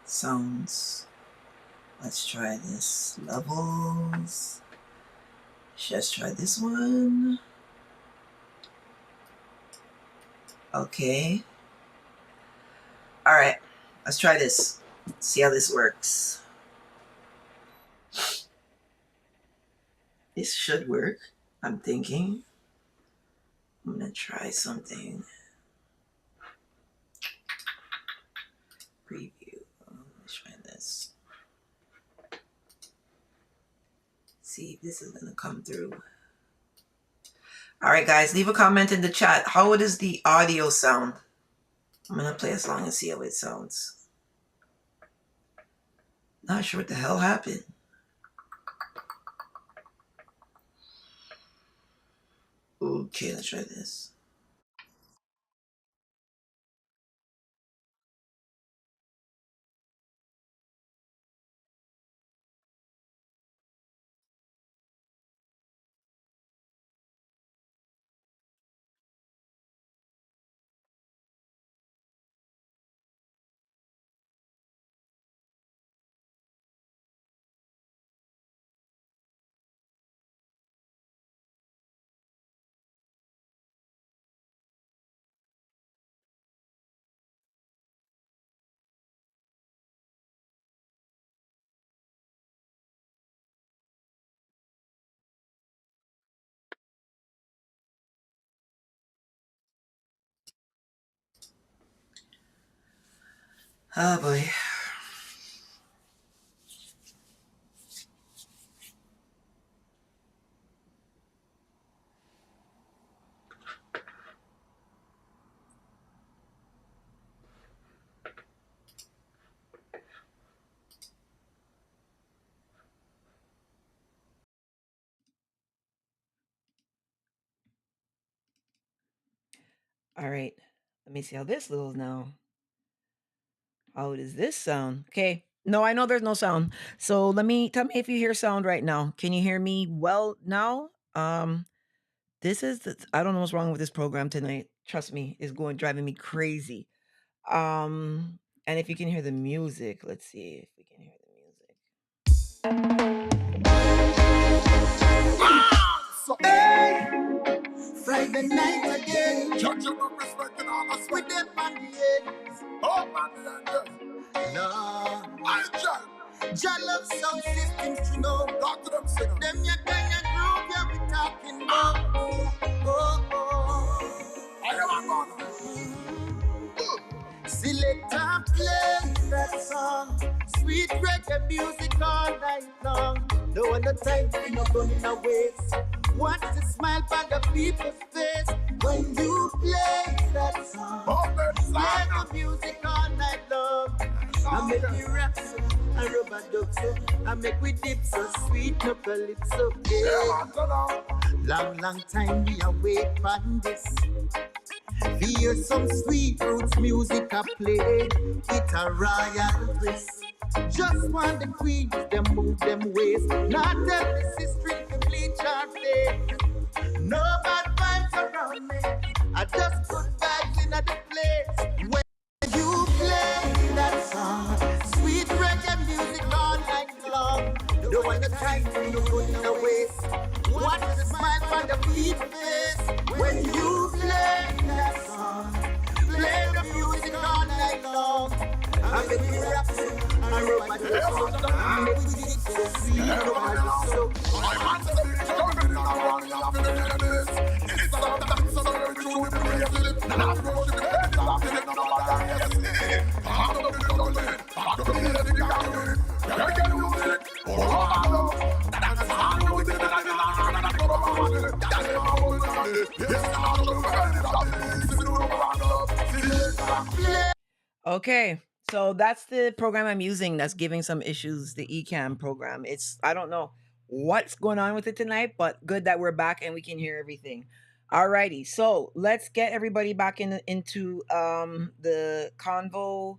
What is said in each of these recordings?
sounds. Let's try this. Levels. Let's try this one. Okay. All right. Let's try this. See how this works. This should work, I'm thinking. I'm gonna try something. Preview. Let's try this. See if this is gonna come through. All right, guys, leave a comment in the chat. How does the audio sound? I'm gonna play a song and see how it sounds. Not sure what the hell happened. Okay, let's try this. Oh boy. All right, let me see how this looks now. How does this sound? Okay. No, I know there's no sound. So tell me if you hear sound right now. Can you hear me well now? This is I don't know what's wrong with this program tonight. Trust me, it's driving me crazy. And if you can hear the music, let's see if we can hear the music. So, hey, Friday night again. Judge you not respecting all us with them on the ends. Oh, man, the Lord, I judge. Jah love some systems, you know. Talk to them, sing them, you kind of group, yeah, we talking about. I am a man. Select and play that song. Sweet reggae music all night long. No one no time for no running away. Want to smile by the people's face when you play that song. Play the music all night long. I make you rap so, I rub a duck so, I make we dip so sweet, no calypso. Yeah. Long time we await for this. Hear some sweet roots music I play. It's a royal twist. Just want the queens, them move them ways. Not every sister to bleach our face. No bad vibes around me. I just put vibes in the place. When you play that song, sweet reggae music all night long. Don't want the time to you put in the waist. Watch the smile on the beat face. When you play that song, play the music all night long. I make me rap so, I rub my duck so, I make me dig so sweet, no matter so. I want to be jumping in around the afternoon. It's all the dance, so I'm true with the way of it. And I'm going to be better, I'm feeling no matter yes. I'm going to be the way, I'm going to be the way. Reggae music, oh, I know. That's how we did it, Okay, so that's the program I'm using that's giving some issues, the eCam program. I don't know what's going on with it tonight, but good that we're back and we can hear everything. Alrighty, so let's get everybody back into the convo.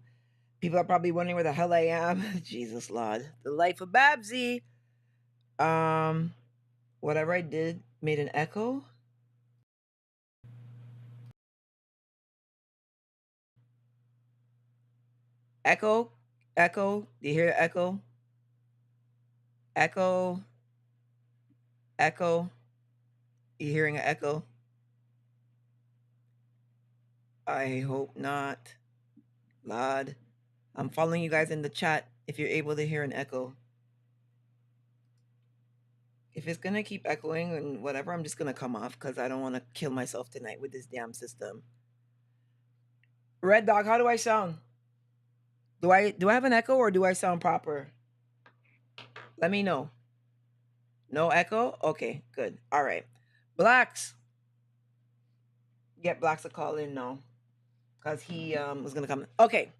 People are probably wondering where the hell I am. Jesus Lord. The life of Babbzy. Whatever I did made an echo. Echo. Echo. Do you hear the echo? Echo. Echo. You hearing an echo? I hope not. Lord. I'm following you guys in the chat if you're able to hear an echo. If it's gonna keep echoing and whatever, I'm just gonna come off because I don't want to kill myself tonight with this damn system. Red Dog, how do I sound? Do I have an echo or do I sound proper? Let me know. No echo? Okay, good. All right. Blacks. Get Blacks a call in now. Because he was gonna come. Okay.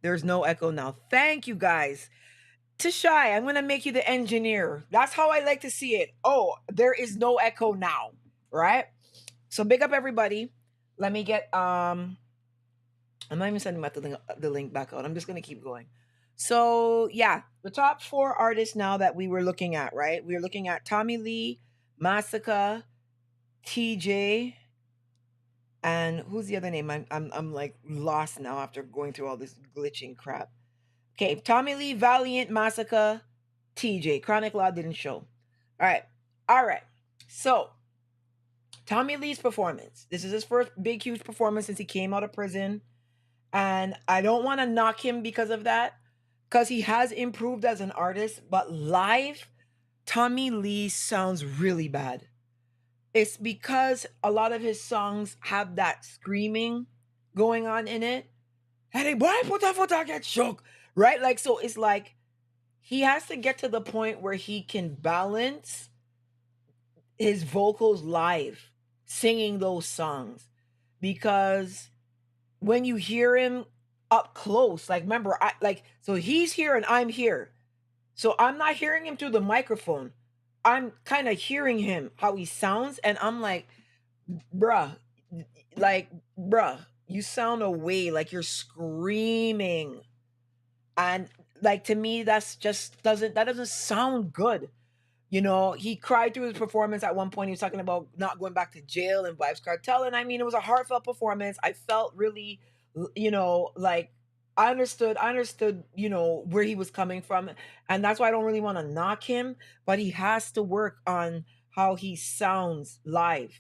There's no echo now. Thank you guys. Tashai, I'm gonna make you the engineer. That's how I like to see it. Oh, there is no echo now. Right? So big up everybody. Let me get I'm not even sending the link back out. I'm just gonna keep going. So yeah, the top 4 artists now that we were looking at, right? We were looking at Tommy Lee, Massacre, TJ, and who's the other name? I'm like lost now after going through all this glitching crap. Okay, Tommy Lee, Valiant, Massacre, TJ. Chronic Law didn't show. All right, all right. So Tommy Lee's performance. This is his first big, huge performance since he came out of prison. And I don't want to knock him because of that, because he has improved as an artist, but live, Tommy Lee sounds really bad. It's because a lot of his songs have that screaming going on in it. Hey, boy, put that foot out, get shook. Right? Like, so it's like he has to get to the point where he can balance his vocals live singing those songs. Because when you hear him up close, like remember, so he's here and I'm here. So I'm not hearing him through the microphone. I'm kind of hearing him how he sounds, and I'm like, bruh, bruh, you sound away like you're screaming. And like to me, that's just doesn't sound good. You know, he cried through his performance at one point. He was talking about not going back to jail and Vibes Cartel. And I mean, it was a heartfelt performance. I felt really, like I understood, where he was coming from. And that's why I don't really want to knock him, but he has to work on how he sounds live,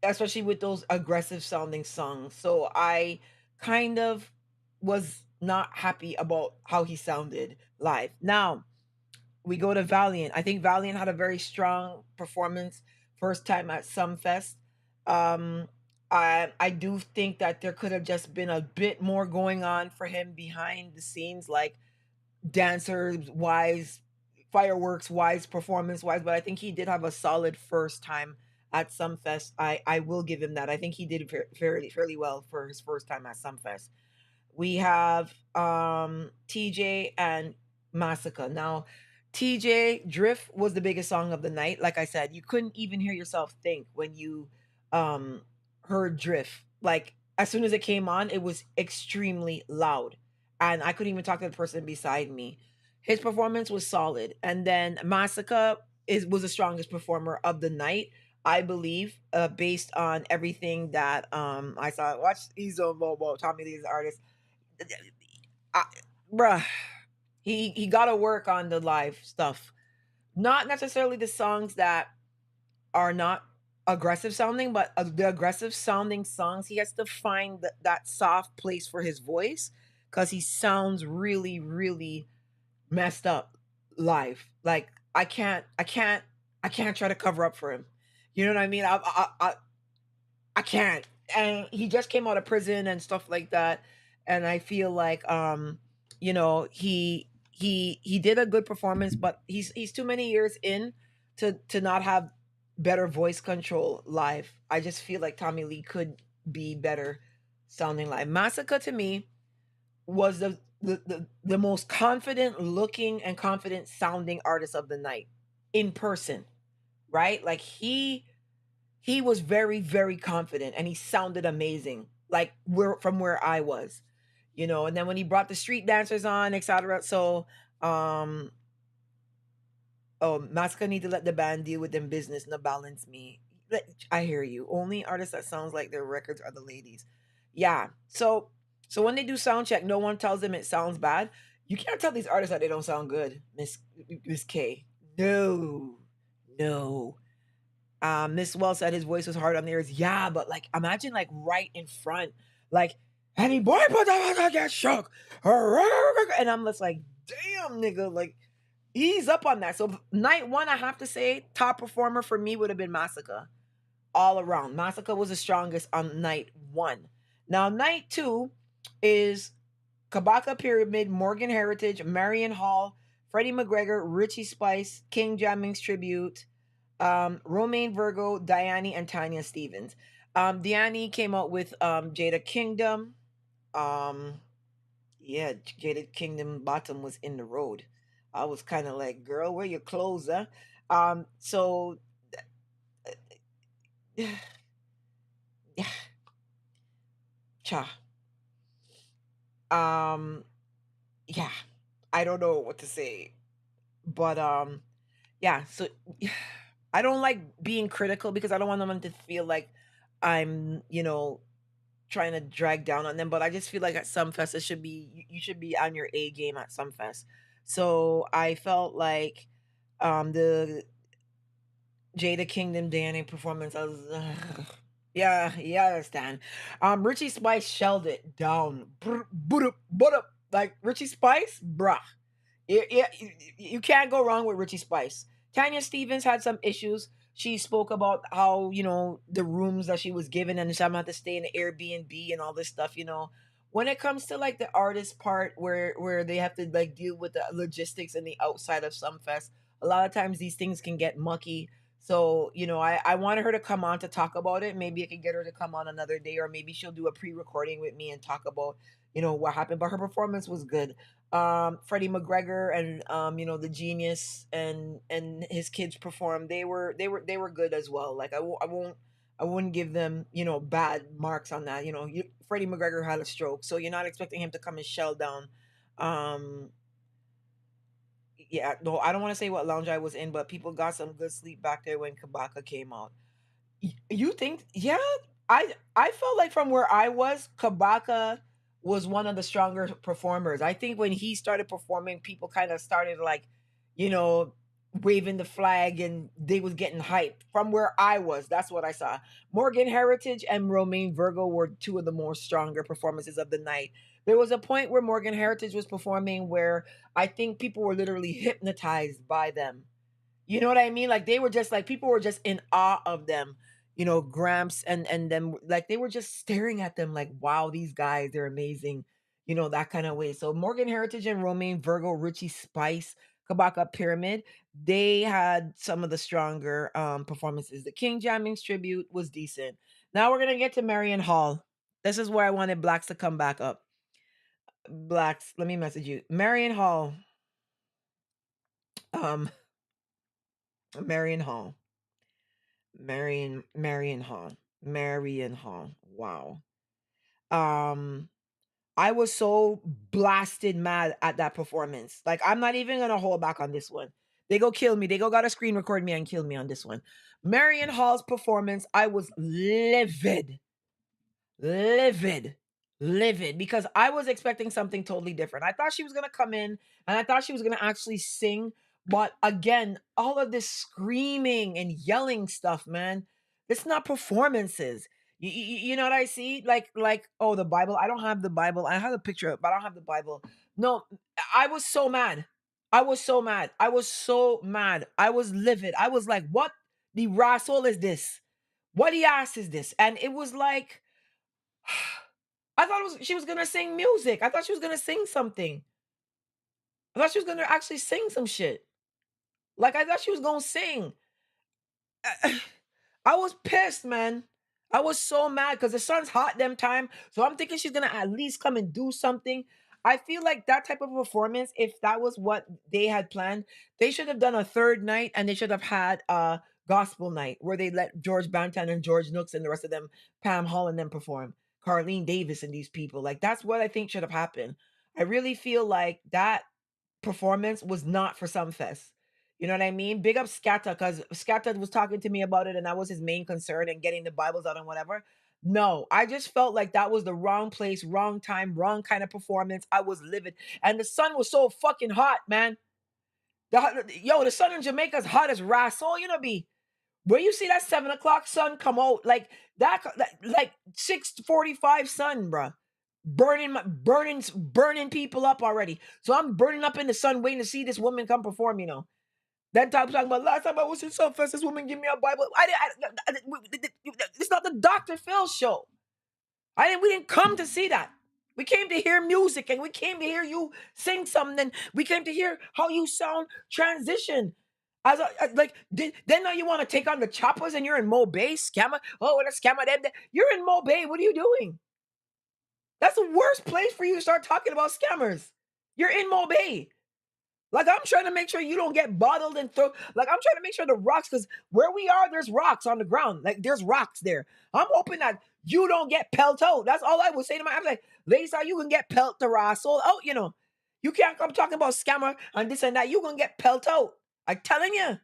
especially with those aggressive sounding songs. So I kind of was not happy about how he sounded live. Now, we go to Valiant. I think Valiant had a very strong performance first time at Sumfest. Um, I do think that there could have just been a bit more going on for him behind the scenes, like dancers wise, fireworks wise, performance wise. But I think he did have a solid first time at Sumfest. I will give him that. I think he did fairly well for his first time at Sumfest. We have TJ and Massacre. Now, TJ Drift was the biggest song of the night. Like I said, you couldn't even hear yourself think when you heard Drift. Like as soon as it came on, it was extremely loud. And I couldn't even talk to the person beside me. His performance was solid. And then Massacre was the strongest performer of the night, I believe, based on everything that I saw. Watch he's on Bobo, Tommy Lee's artist. I, bruh, he got to work on the live stuff. Not necessarily the songs that are not aggressive sounding, but the aggressive sounding songs, he has to find that soft place for his voice because he sounds really, really messed up live. Like I can't try to cover up for him. You know what I mean? I can't. And he just came out of prison and stuff like that. And I feel like he did a good performance, but he's too many years in to not have better voice control live. I just feel like Tommy Lee could be better sounding live. Massacre to me was the most confident looking and confident sounding artist of the night in person, right? Like he was very, very confident and he sounded amazing, like from where I was, and then when he brought the street dancers on, etc. So Maska need to let the band deal with them business, no balance me. I hear you. Only artists that sounds like their records are the ladies. Yeah. So So when they do sound check, no one tells them it sounds bad. You can't tell these artists that they don't sound good, Miss K. No, no. Miss Wells said his voice was hard on the ears. Yeah, but like imagine like right in front, like any boy put that get shook. And I'm just like, damn nigga, like ease up on that. So night one, I have to say, top performer for me would have been Massacre. All around. Massacre was the strongest on night one. Now, night two is Kabaka Pyramid, Morgan Heritage, Marion Hall, Freddie McGregor, Richie Spice, King Jamming's Tribute, Romaine Virgo, Diane, and Tanya Stevens. Diane came out with Jada Kingdom. Um, yeah, Jada Kingdom Bottom was in the road. I was kind of like, girl, where your clothes, huh? So yeah, cha. Um, yeah, I don't know what to say, but yeah. So I don't like being critical because I don't want them to feel like I'm, trying to drag down on them. But I just feel like at some fest, it should be you should be on your A game at some fest. So I felt like the Jada Kingdom Danny performance. I was, yeah, yeah, I understand. Richie Spice shelled it down. Like Richie Spice, bruh. Yeah, you can't go wrong with Richie Spice. Tanya Stevens had some issues. She spoke about how, the rooms that she was given and she had to stay in the Airbnb and all this stuff. When it comes to like the artist part where they have to like deal with the logistics and the outside of some fest, a lot of times these things can get mucky. So, I wanted her to come on to talk about it. Maybe I could get her to come on another day, or maybe she'll do a pre-recording with me and talk about, what happened. But her performance was good. Freddie McGregor and the Genius and his kids performed. They were good as well. Like I wouldn't give them bad marks on that. Freddie McGregor had a stroke, so you're not expecting him to come and shell down. Um, yeah, no, I don't want to say what lounge I was in, but people got some good sleep back there when Kabaka came out. You think? Yeah, I felt like from where I was, Kabaka was one of the stronger performers. I think when he started performing, people kind of started like, you know, waving the flag and they was getting hyped. From where I was, that's what I saw. Morgan Heritage and Romaine Virgo were two of the more stronger performances of the night. There was a point where Morgan Heritage was performing where I think people were literally hypnotized by them. You know what I mean? Like they were just like people were just in awe of them. Gramps and them like they were just staring at them like, wow, these guys, they're amazing. That kind of way. So Morgan Heritage and Romaine Virgo, Richie Spice, Kabaka Pyramid, they had some of the stronger performances. The King Jammings tribute was decent. Now we're gonna get to Marion Hall. This is where I wanted Blacks to come back up. Blacks, let me message you. Marion Hall. Um, Marion Hall. Marion Hall. Marion Hall. Wow. Um I was so blasted mad at that performance. Like I'm not even gonna hold back on this one. They go kill me. They go gotta screen record me and kill me on this one. Marion Hall's performance, I was livid livid, livid because I was expecting something totally different. I thought she was gonna come in and I thought she was gonna actually sing, but again, all of this screaming and yelling stuff, man, it's not performances. You know what I see? Like oh, the Bible. I don't have the Bible. I have a picture, but I don't have the Bible. No, I was so mad. I was so mad. I was so mad. I was livid. I was like, what the rascal is this? What the ass is this? And it was like I thought she was gonna sing music. I thought she was gonna sing something. I thought she was gonna actually sing some shit. Like I thought she was gonna sing. I was pissed, man. I was so mad because the sun's hot them time. So I'm thinking she's gonna at least come and do something. I feel like that type of performance, if that was what they had planned, they should have done a third night and they should have had a gospel night where they let George Bantan and George Nooks and the rest of them, Pam Hall and them perform. Carlene Davis and these people. Like that's what I think should have happened. I really feel like that performance was not for Sumfest. You know what I mean? Big up Scatta because Scatta was talking to me about it, and that was his main concern and getting the Bibles out and whatever. No, I just felt like that was the wrong place, wrong time, wrong kind of performance. I was livid. And the sun was so fucking hot, man. The sun in Jamaica's hot as ras. So, be where you see that 7 o'clock sun come out, like like 6:45 sun, bruh. Burning people up already. So I'm burning up in the sun waiting to see this woman come perform. That time talking about last time I was in Sumfest, this woman give me a Bible. It's not the Dr. Phil show. We didn't come to see that. We came to hear music and we came to hear you sing something. We came to hear how you sound transition. Then now you want to take on the choppers and you're in Mo Bay, scammer. Oh, what a scammer! You're in Mo Bay. What are you doing? That's the worst place for you to start talking about scammers. You're in Mo Bay. Like I'm trying to make sure you don't get bottled and throw. Like I'm trying to make sure the rocks, because where we are, there's rocks on the ground. Like there's rocks there. I'm hoping that you don't get pelt out. That's all I would say to my. I'm like, ladies, how you can get pelt the raw soul out? You can't come talking about scammer and this and that. You gonna get pelt out. I'm telling you.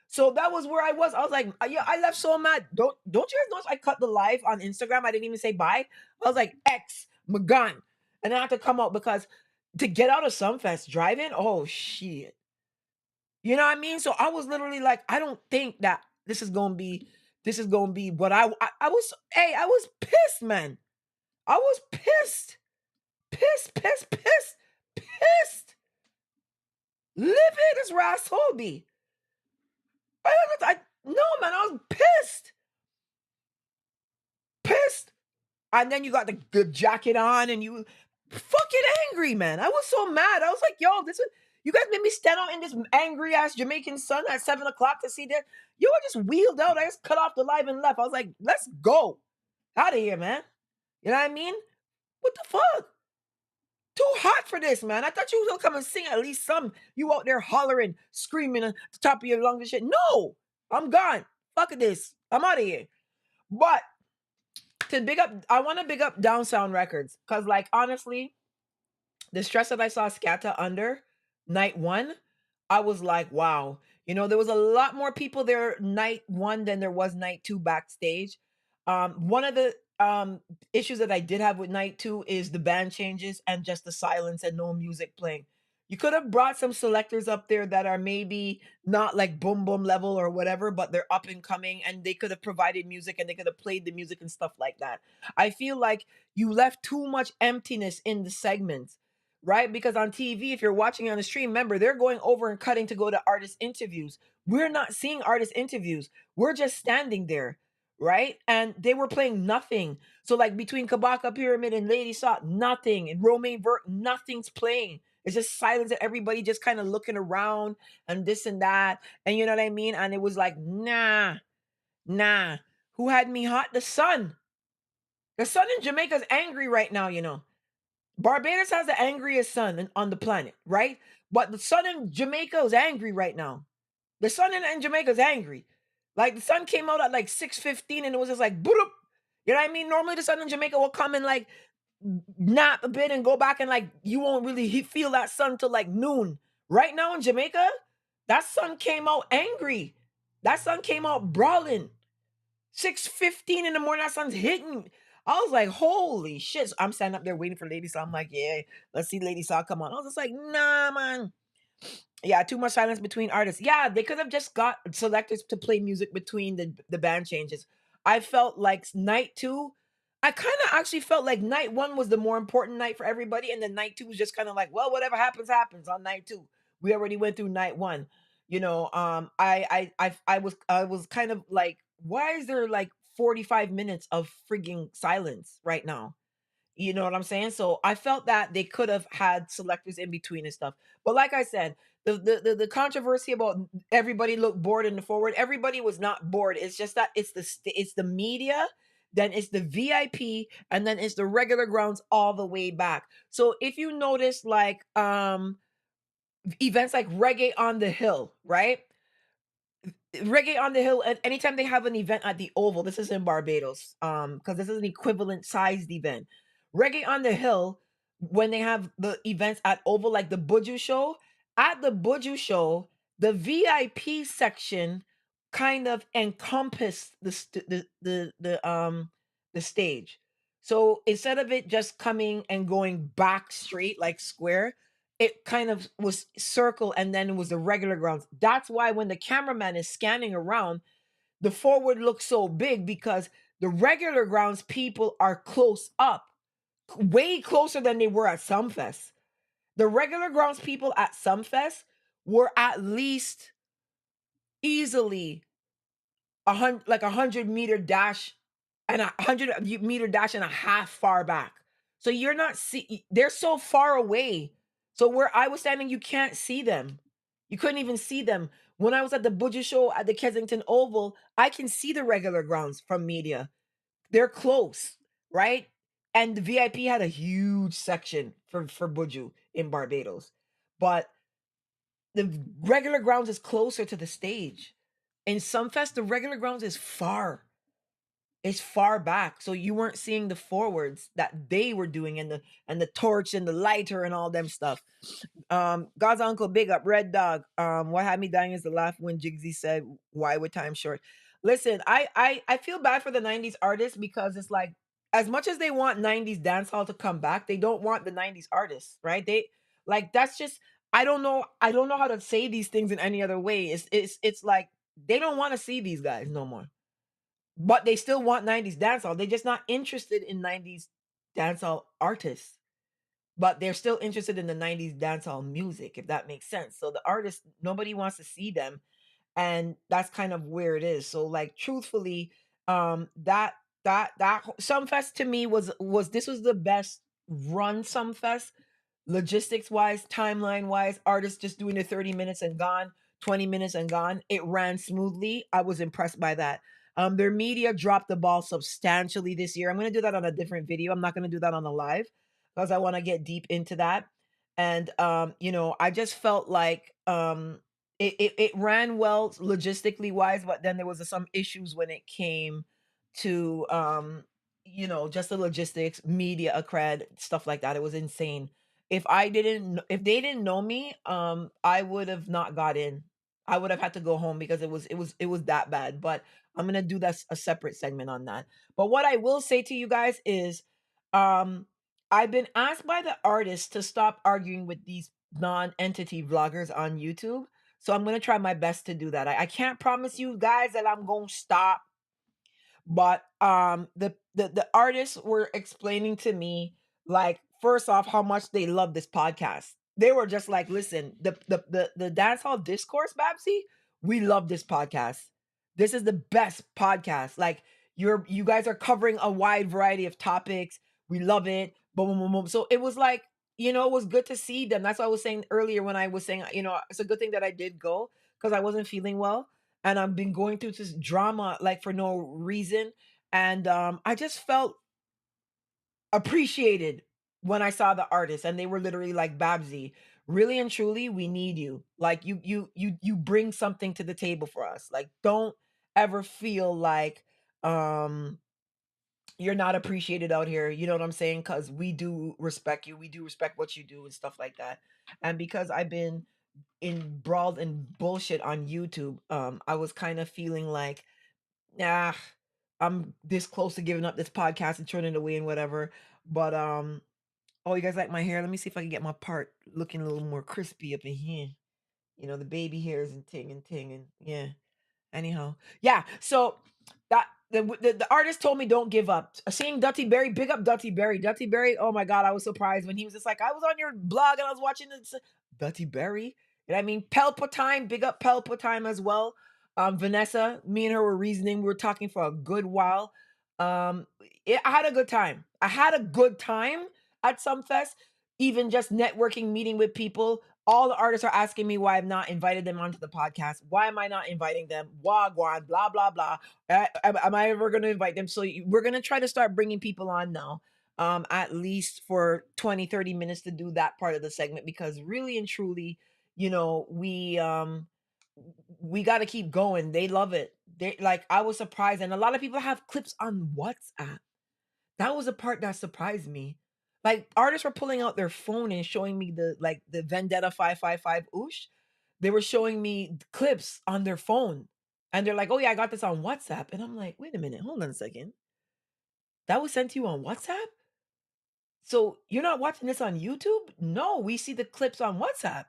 So that was where I was. I was like, yeah, I left so mad. Don't you guys notice I cut the live on Instagram? I didn't even say bye. I was like, X, McGun. And I had to come out because to get out of Sunfest driving, oh shit. You know what I mean? So I was literally like, I don't think that this is gonna be what I was. Hey, I was pissed, man. I was pissed. Pissed, pissed, pissed, pissed. Livid as Rasobi. No, man, I was pissed. Pissed. And then you got the jacket on and you fucking angry, man. I was so mad. I was like, yo, you guys made me stand out in this angry ass Jamaican sun at 7 o'clock to see that. You were just wheeled out. I just cut off the live and left. I was like, let's go. Out of here, man. You know what I mean? What the fuck? Too hot for this, man. I thought you was gonna come and sing at least some. You out there hollering, screaming at the top of your lungs and shit. No, I'm gone. Fuck this. I'm out of here. But I want to big up Down Sound Records. Cause like honestly, the stress that I saw Scatta under night one, I was like, wow. There was a lot more people there night one than there was night two backstage. One of the issues that I did have with night two is the band changes and just the silence and no music playing. You could have brought some selectors up there that are maybe not like boom boom level or whatever, but they're up and coming and they could have provided music and they could have played the music and stuff like that. I feel like you left too much emptiness in the segments, right? Because on TV, if you're watching on the stream, remember, they're going over and cutting to go to artist interviews. We're not seeing artist interviews. We're just standing there, right? And they were playing nothing. So like between Kabaka Pyramid and Lady Saw, nothing. And Romaine Vert, nothing's playing. It's just silence and everybody just kind of looking around and this and that. And you know what I mean? And it was like, nah. Who had me hot? The sun. The sun in Jamaica's angry right now. Barbados has the angriest sun on the planet, right? But the sun in Jamaica is angry right now. The sun in Jamaica is angry. Like the sun came out at like 6:15 and it was just like boop. You know what I mean? Normally the sun in Jamaica will come and like nap a bit and go back and like you won't really feel that sun till like noon. Right now in Jamaica, that sun came out angry. That sun came out brawling. 6:15 in the morning, that sun's hitting. I was like, holy shit. So I'm standing up there waiting for Lady Saw. I'm like, yeah, let's see Lady Saw come on. I was just like, nah, man. Yeah, too much silence between artists. Yeah, they could have just got selectors to play music between the band changes. I felt like night two, I kind of actually felt like night one was the more important night for everybody, and then night two was just kind of like, well, whatever happens, happens on night two. We already went through night one. I was kind of like, why is there like 45 minutes of frigging silence right now? You know what I'm saying? So I felt that they could have had selectors in between and stuff. But like I said, the controversy about everybody looked bored in the forward. Everybody was not bored. It's just that it's the media, then it's the VIP, and then it's the regular grounds all the way back. So if you notice, like events like Reggae on the Hill, right? Reggae on the Hill, and anytime they have an event at the Oval, this is in Barbados, because this is an equivalent sized event. Reggae on the Hill, when they have the events at Oval, like the Buju show, at the Buju show, the VIP section kind of encompassed the the stage. So instead of it just coming and going back straight like square, it kind of was circle and then it was the regular grounds. That's why when the cameraman is scanning around, the forward looks so big because the regular grounds people are close up, way closer than they were at Sumfest. The regular grounds people at Sumfest were at least easily 100-meter dash and 100-meter dash and a half far back. So you're not see they're so far away. So where I was standing, you can't see them. You couldn't even see them. When I was at the Budget Show at the Kensington Oval, I can see the regular grounds from media. They're close, right? And the VIP had a huge section for Buju in Barbados. But the regular grounds is closer to the stage. In Sunfest, the regular grounds is far. It's far back. So you weren't seeing the forwards that they were doing and the torch and the lighter and all them stuff. God's uncle, big up, Red Dog. What had me dying is the laugh when Jigsy said, "Why would time short?" Listen, I feel bad for the '90s artists because it's like as much as they want '90s dancehall to come back, they don't want the '90s artists, right? They like that's just I don't know how to say these things in any other way. It's like they don't want to see these guys no more, but they still want '90s dancehall. They're just not interested in '90s dancehall artists, but they're still interested in the '90s dancehall music, if that makes sense. So the artists, nobody wants to see them, and that's kind of where it is. So, like, truthfully, that Sumfest to me was this was the best run Sumfest, logistics wise, timeline wise, artists just doing the 30 minutes and gone, 20 minutes and gone. It ran smoothly. I was impressed by that. Their media dropped the ball substantially this year. I'm going to do that on a different video. I'm not going to do that on a live because I want to get deep into that. And I just felt like it ran well logistically wise, but then there was some issues when it came to just the logistics, media, cred, stuff like that. It was insane. If they didn't know me, I would have not got in. I would have had to go home because it was that bad. But I'm gonna do that a separate segment on that. But what I will say to you guys is, um, I've been asked by the artists to stop arguing with these non-entity vloggers on YouTube. So I'm gonna try my best to do that. I can't promise you guys that I'm gonna stop, but the artists were explaining to me, like, first off, how much they love this podcast. They were just like, listen, the dance hall discourse, Babsy, we love this podcast. This is the best podcast. Like, you guys are covering a wide variety of topics. We love it. Boom, boom, boom, boom. So it was like, it was good to see them. That's what I was saying earlier when I was saying, it's a good thing that I did go because I wasn't feeling well and I've been going through this drama like for no reason. And I just felt appreciated when I saw the artists, and they were literally like, Babsy, really and truly, we need you. Like, you bring something to the table for us. Like, don't ever feel like you're not appreciated out here. You know what I'm saying? Because we do respect you. We do respect what you do and stuff like that. And because I've been embroiled in bullshit on YouTube, I was kind of feeling like, nah, I'm this close to giving up this podcast and turning it away and whatever. But oh, you guys like my hair? Let me see if I can get my part looking a little more crispy up in here. The baby hairs and ting and ting and yeah. Anyhow, yeah. So that the artist told me don't give up. Seeing Dutty Berry, big up Dutty Berry. Dutty Berry, oh my god, I was surprised when he was just like, I was on your blog and I was watching this. Dutty Berry. You know what I mean? Pelpa Time, big up Pelpa Time as well. Vanessa, me and her were reasoning. We were talking for a good while. I had a good time. I had a good time at Sumfest, even just networking, meeting with people. All the artists are asking me why I've not invited them onto the podcast. Why am I not inviting them? Wagwan, blah, blah, blah. Am I ever going to invite them? So we're going to try to start bringing people on now, at least for 20, 30 minutes to do that part of the segment, because really and truly, we got to keep going. They love it. I was surprised. And a lot of people have clips on WhatsApp. That was the part that surprised me. Like, artists were pulling out their phone and showing me the Vendetta 555 oosh. They were showing me clips on their phone. And they're like, oh yeah, I got this on WhatsApp. And I'm like, wait a minute, hold on a second. That was sent to you on WhatsApp? So you're not watching this on YouTube? No, we see the clips on WhatsApp.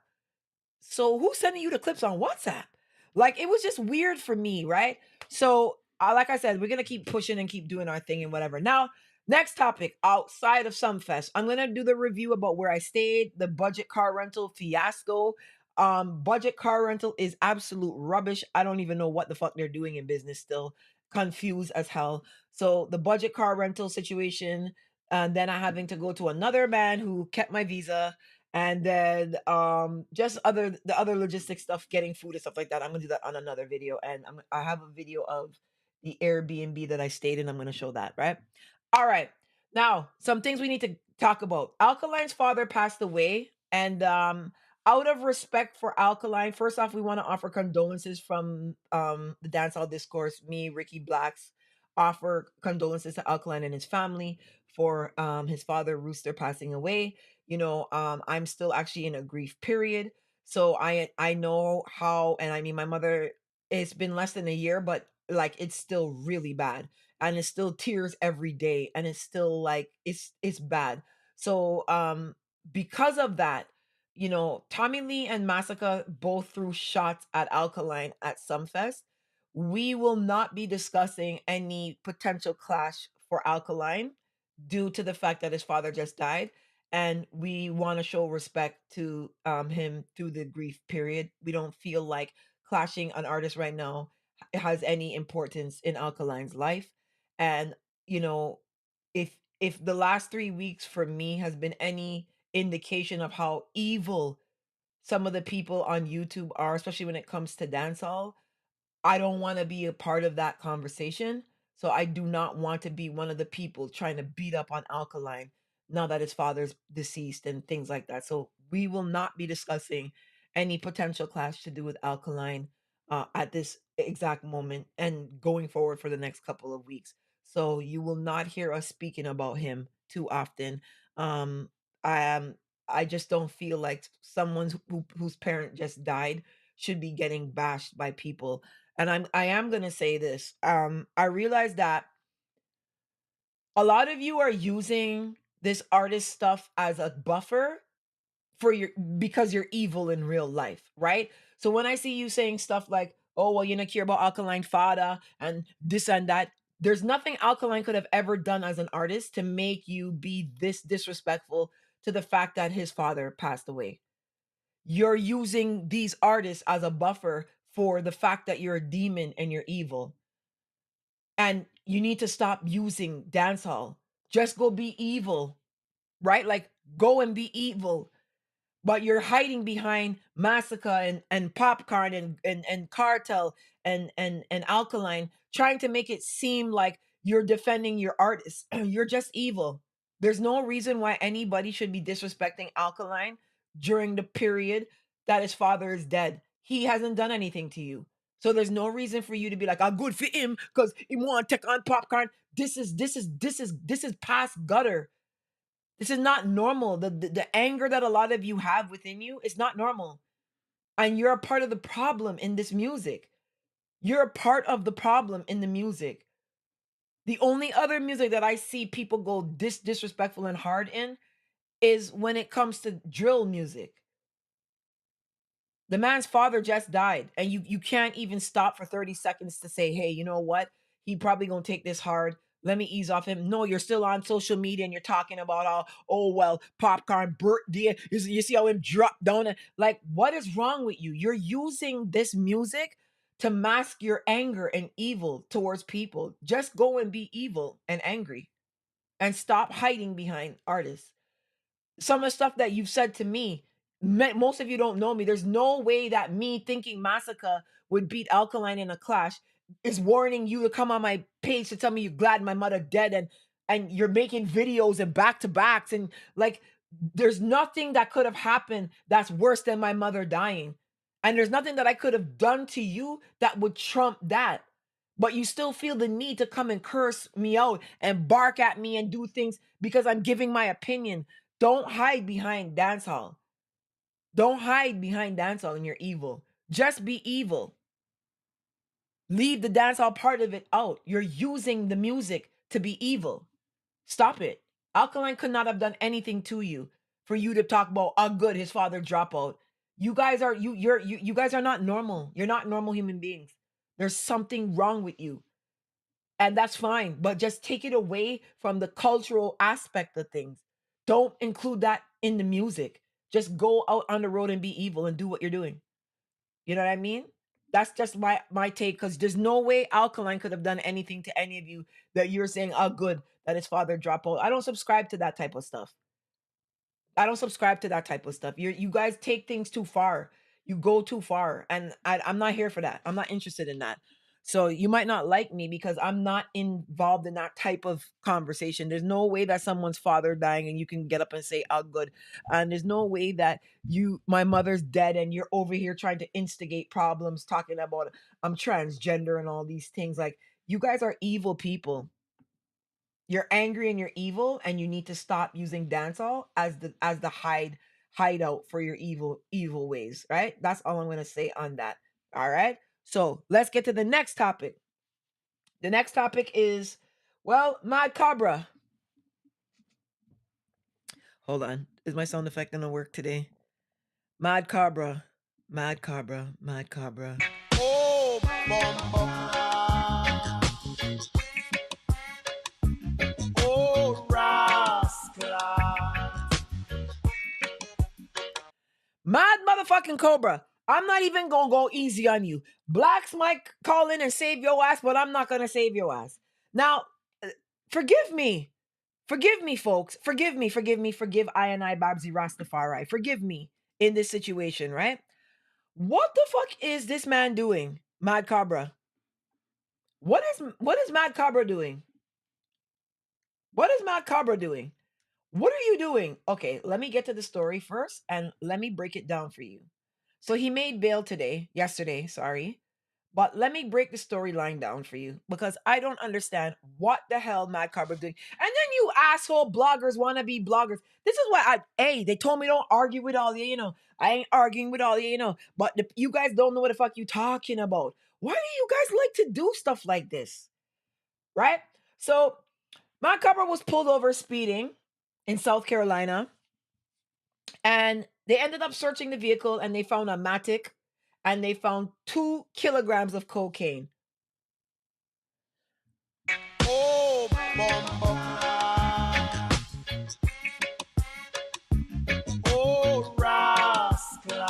So who's sending you the clips on WhatsApp? Like it was just weird for me, right? So like I said, we're gonna keep pushing and keep doing our thing and whatever. Now, next topic outside of Sumfest, I'm gonna do the review about where I stayed, the budget car rental fiasco. Budget car rental is absolute rubbish. I don't even know what the fuck they're doing in business still. Confused as hell. So the budget car rental situation, and then I having to go to another man who kept my visa, and then just other logistic stuff, getting food and stuff like that. I'm gonna do that on another video, and I have a video of the Airbnb that I stayed in. I'm gonna show that, right? All right. Now, some things we need to talk about. Alkaline's father passed away, and out of respect for Alkaline, first off, we want to offer condolences from the Dancehall Discourse. Me, Ricky Blacks, offer condolences to Alkaline and his family for his father Rooster passing away. I'm still actually in a grief period, so I know how. And I mean, my mother, it's been less than a year, but like it's still really bad, and it's still tears every day, and it's still like it's bad. So because of that, Tommy Lee and Massacre both threw shots at Alkaline at Sumfest. We will not be discussing any potential clash for Alkaline due to the fact that his father just died, and we want to show respect to him through the grief period. We don't feel like clashing an artist right now has any importance in Alkaline's life. And you know if the last 3 weeks for me has been any indication of how evil some of the people on YouTube are, especially when it comes to dancehall, I don't want to be a part of that conversation. So I do not want to be one of the people trying to beat up on Alkaline now that his father's deceased and things like that. So we will not be discussing any potential clash to do with Alkaline at this exact moment and going forward for the next couple of weeks. So you will not hear us speaking about him too often. I am. I just don't feel like someone whose parent just died should be getting bashed by people. And I am gonna say this. I realize that a lot of you are using this artist stuff as a buffer for your because you're evil in real life, right? So when I see you saying stuff like, "Oh, well, you don't care about Alkaline Fada and this and that," there's nothing Alkaline could have ever done as an artist to make you be this disrespectful to the fact that his father passed away. You're using these artists as a buffer for the fact that you're a demon and you're evil. And you need to stop using dancehall. Just go be evil, right? Like go and be evil. But you're hiding behind Massacre and Popcorn and Cartel and Alkaline, trying to make it seem like you're defending your artist. You're just evil. There's no reason why anybody should be disrespecting Alkaline during the period that his father is dead. He hasn't done anything to you. So there's no reason for you to be like, "I'm good for him because he want to take on Popcorn." This is past gutter. This is not normal. The anger that a lot of you have within you is not normal. And you're a part of the problem in this music. You're a part of the problem in the music. The only other music that I see people go disrespectful and hard in is when it comes to drill music. The man's father just died, and you can't even stop for 30 seconds to say, "Hey, you know what? He probably gonna take this hard. Let me ease off him." No, you're still on social media and you're talking about all, "Oh well, Popcorn birthday. You see how him drop down?" And like, what is wrong with you? You're using this music to mask your anger and evil towards people. Just go and be evil and angry, and stop hiding behind artists. Some of the stuff that you've said to me, most of you don't know me. There's no way that me thinking Massacre would beat Alkaline in a clash is warning you to come on my page to tell me you're glad my mother dead, and you're making videos and back to backs, and like there's nothing that could have happened that's worse than my mother dying. And there's nothing that I could have done to you that would trump that. But you still feel the need to come and curse me out and bark at me and do things because I'm giving my opinion. Don't hide behind dancehall. Don't hide behind dancehall and you're evil. Just be evil. Leave the dancehall part of it out. You're using the music to be evil. Stop it. Alkaline could not have done anything to you for you to talk about how good his father dropout. You guys are you guys are not normal. You're not normal human beings. There's something wrong with you. And that's fine, but just take it away from the cultural aspect of things. Don't include that in the music. Just go out on the road and be evil and do what you're doing. You know what I mean? That's just my take, because there's no way Alkaline could have done anything to any of you that you're saying, oh, good that his father dropped out. I don't subscribe to that type of stuff. I don't subscribe to that type of stuff. You guys take things too far. You go too far, and I'm not here for that. I'm not interested in that. So you might not like me because I'm not involved in that type of conversation. There's no way that someone's father dying and you can get up and say, "Oh, good," and there's no way that my mother's dead, and you're over here trying to instigate problems, talking about I'm transgender and all these things. Like, you guys are evil people. You're angry and you're evil, and you need to stop using dancehall as the hideout for your evil ways, right? That's all I'm going to say on that. All right, so let's get to the next topic. The next topic is, well, Mad Cobra. Hold on, is my sound effect gonna work today? Mad Cobra, Mad Cobra, Mad Cobra. Oh, bum, oh, rascal. Mad motherfucking Cobra. I'm not even gonna go easy on you. Blacks might call in and save your ass, but I'm not gonna save your ass. Now, forgive me. Forgive me, folks. Forgive me. Forgive I and I, Babbzy Rastafari. Forgive me in this situation, right? What the fuck is this man doing, Mad Cobra? What is Mad Cobra doing? What is Mad Cobra doing? What are you doing? Okay, let me get to the story first and let me break it down for you. So he made bail yesterday, sorry. But let me break the storyline down for you, because I don't understand what the hell Mad Cobra doing. And then you asshole bloggers want to be bloggers. This is why they told me don't argue with all you. I ain't arguing with all you. But you guys don't know what the fuck you talking about. Why do you guys like to do stuff like this? Right? So Mad Cobra was pulled over speeding in South Carolina. And they ended up searching the vehicle and they found a Matic and they found 2 kilograms of cocaine. Oh, bum, oh, rascal.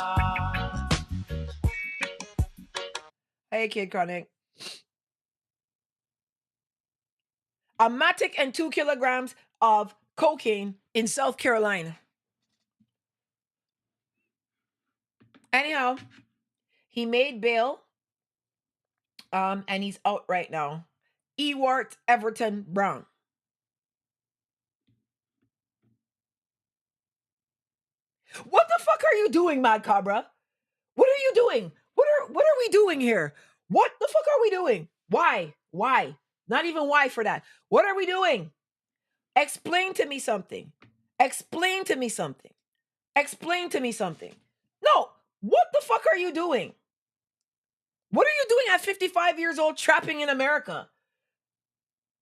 Hey, Kid Chronic. A Matic and 2 kilograms of cocaine in South Carolina. Anyhow, he made bail. And he's out right now. Ewart Everton Brown. What the fuck are you doing, Mad Cobra? What are you doing? What are we doing here? What the fuck are we doing? Why? Why? Not even why for that. What are we doing? Explain to me something. Explain to me something. Explain to me something. No, what the fuck are you doing? What are you doing at 55 years old trapping in America?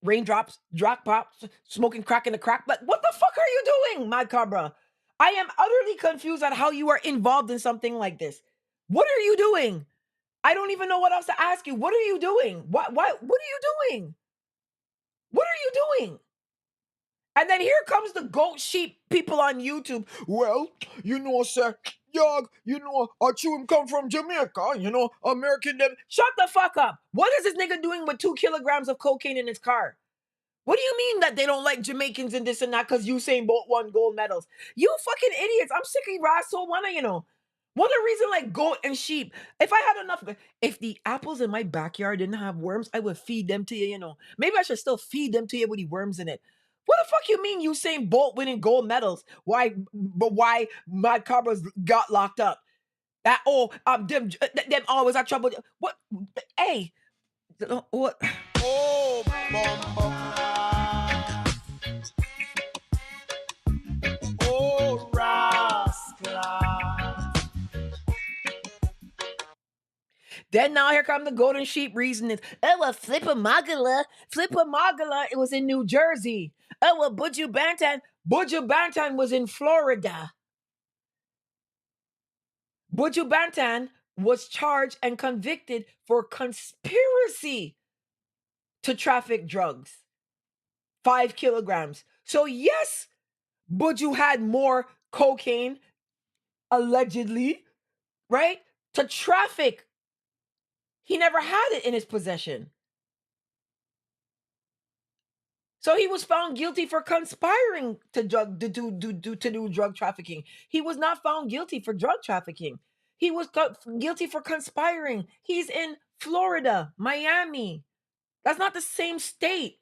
Raindrops, drop pops, smoking crack in the crack. But what the fuck are you doing, Mad Cobra? I am utterly confused at how you are involved in something like this. What are you doing? I don't even know what else to ask you. What are you doing? What are you doing? What are you doing? And then here comes the goat sheep people on YouTube. Well, sir, I chew him come from Jamaica, American them. Shut the fuck up. What is this nigga doing with 2 kilograms of cocaine in his car? What do you mean that they don't like Jamaicans and this and that because Usain Bolt won gold medals? You fucking idiots. I'm sick of you asshole one of the reason like goat and sheep. If I had enough, if the apples in my backyard didn't have worms, I would feed them to you, Maybe I should still feed them to you with the worms in it. What the fuck you mean Usain Bolt winning gold medals? Why Mad Cobras got locked up? Them always had trouble. What? Hey, what? Oh, bum, oh, rascal. Then now here come the golden sheep reasoning. Oh, well, Flipper Magala. It was in New Jersey. Oh, well, Buju Banton was in Florida. Buju Banton was charged and convicted for conspiracy to traffic drugs, 5 kilograms. So, yes, Buju had more cocaine, allegedly, right? To traffic. He never had it in his possession. So he was found guilty for conspiring to do drug trafficking. He was not found guilty for drug trafficking. He was guilty for conspiring. He's in Florida, Miami. That's not the same state.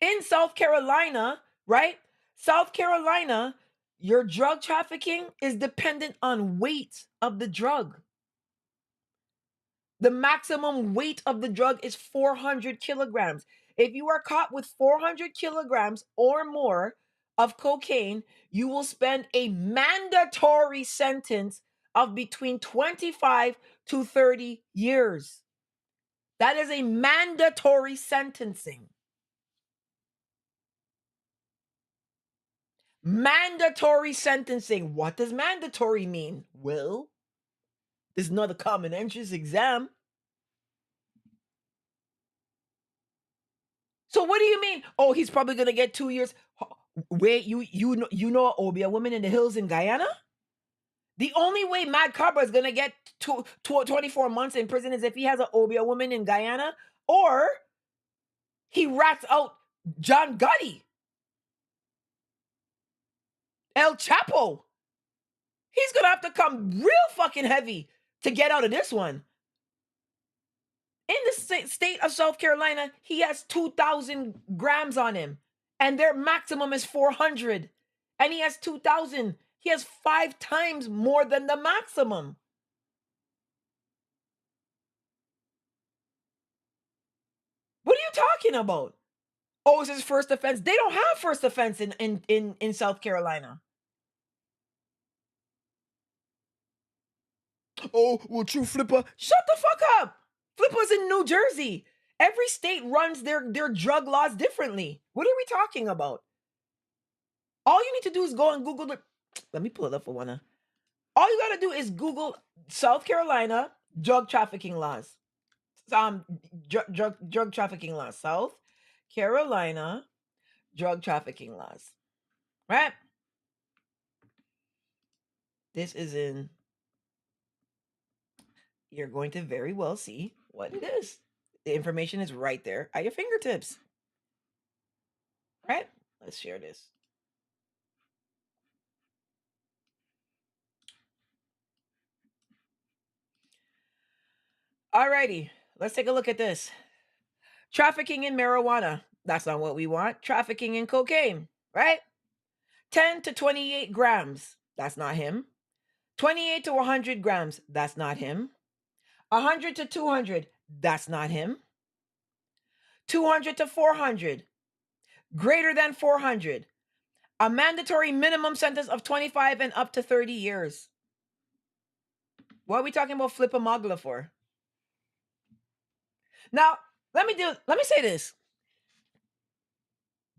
In South Carolina, right? South Carolina, your drug trafficking is dependent on weight of the drug. The maximum weight of the drug is 400 kilograms. If you are caught with 400 kilograms or more of cocaine, you will spend a mandatory sentence of between 25 to 30 years. That is a mandatory sentencing. Mandatory sentencing. What does mandatory mean? Well, this is not a common entrance exam. So what do you mean? Oh, he's probably gonna get 2 years. Wait, you know Obia woman in the hills in Guyana? The only way Mad Cobra is gonna get 24 months in prison is if he has an Obia woman in Guyana, or he rats out John Gotti, El Chapo. He's gonna have to come real fucking heavy to get out of this one. In the state of South Carolina, he has 2,000 grams on him, and their maximum is 400. And he has 2,000. He has 5 times more than the maximum. What are you talking about? Oh, it's his first offense. They don't have first offense in South Carolina. Oh, well, true Flipper. Shut the fuck up. Flipper's in New Jersey. Every state runs their drug laws differently. What are we talking about? All you need to do is go and Google it. Let me pull it up for one. All you gotta do is Google South Carolina drug trafficking laws. Drug trafficking laws. South Carolina drug trafficking laws. Right? This is in. You're going to very well see what it is. The information is right there at your fingertips. Right? Let's share this. Alrighty, let's take a look at this. Trafficking in marijuana. That's not what we want. Trafficking in cocaine, right? 10 to 28 grams. That's not him. 28 to 100 grams. That's not him. 100 to 200. That's not him. 200 to 400. Greater than 400. A mandatory minimum sentence of 25 and up to 30 years. What are we talking about Flipamogla for? Now, let me say this.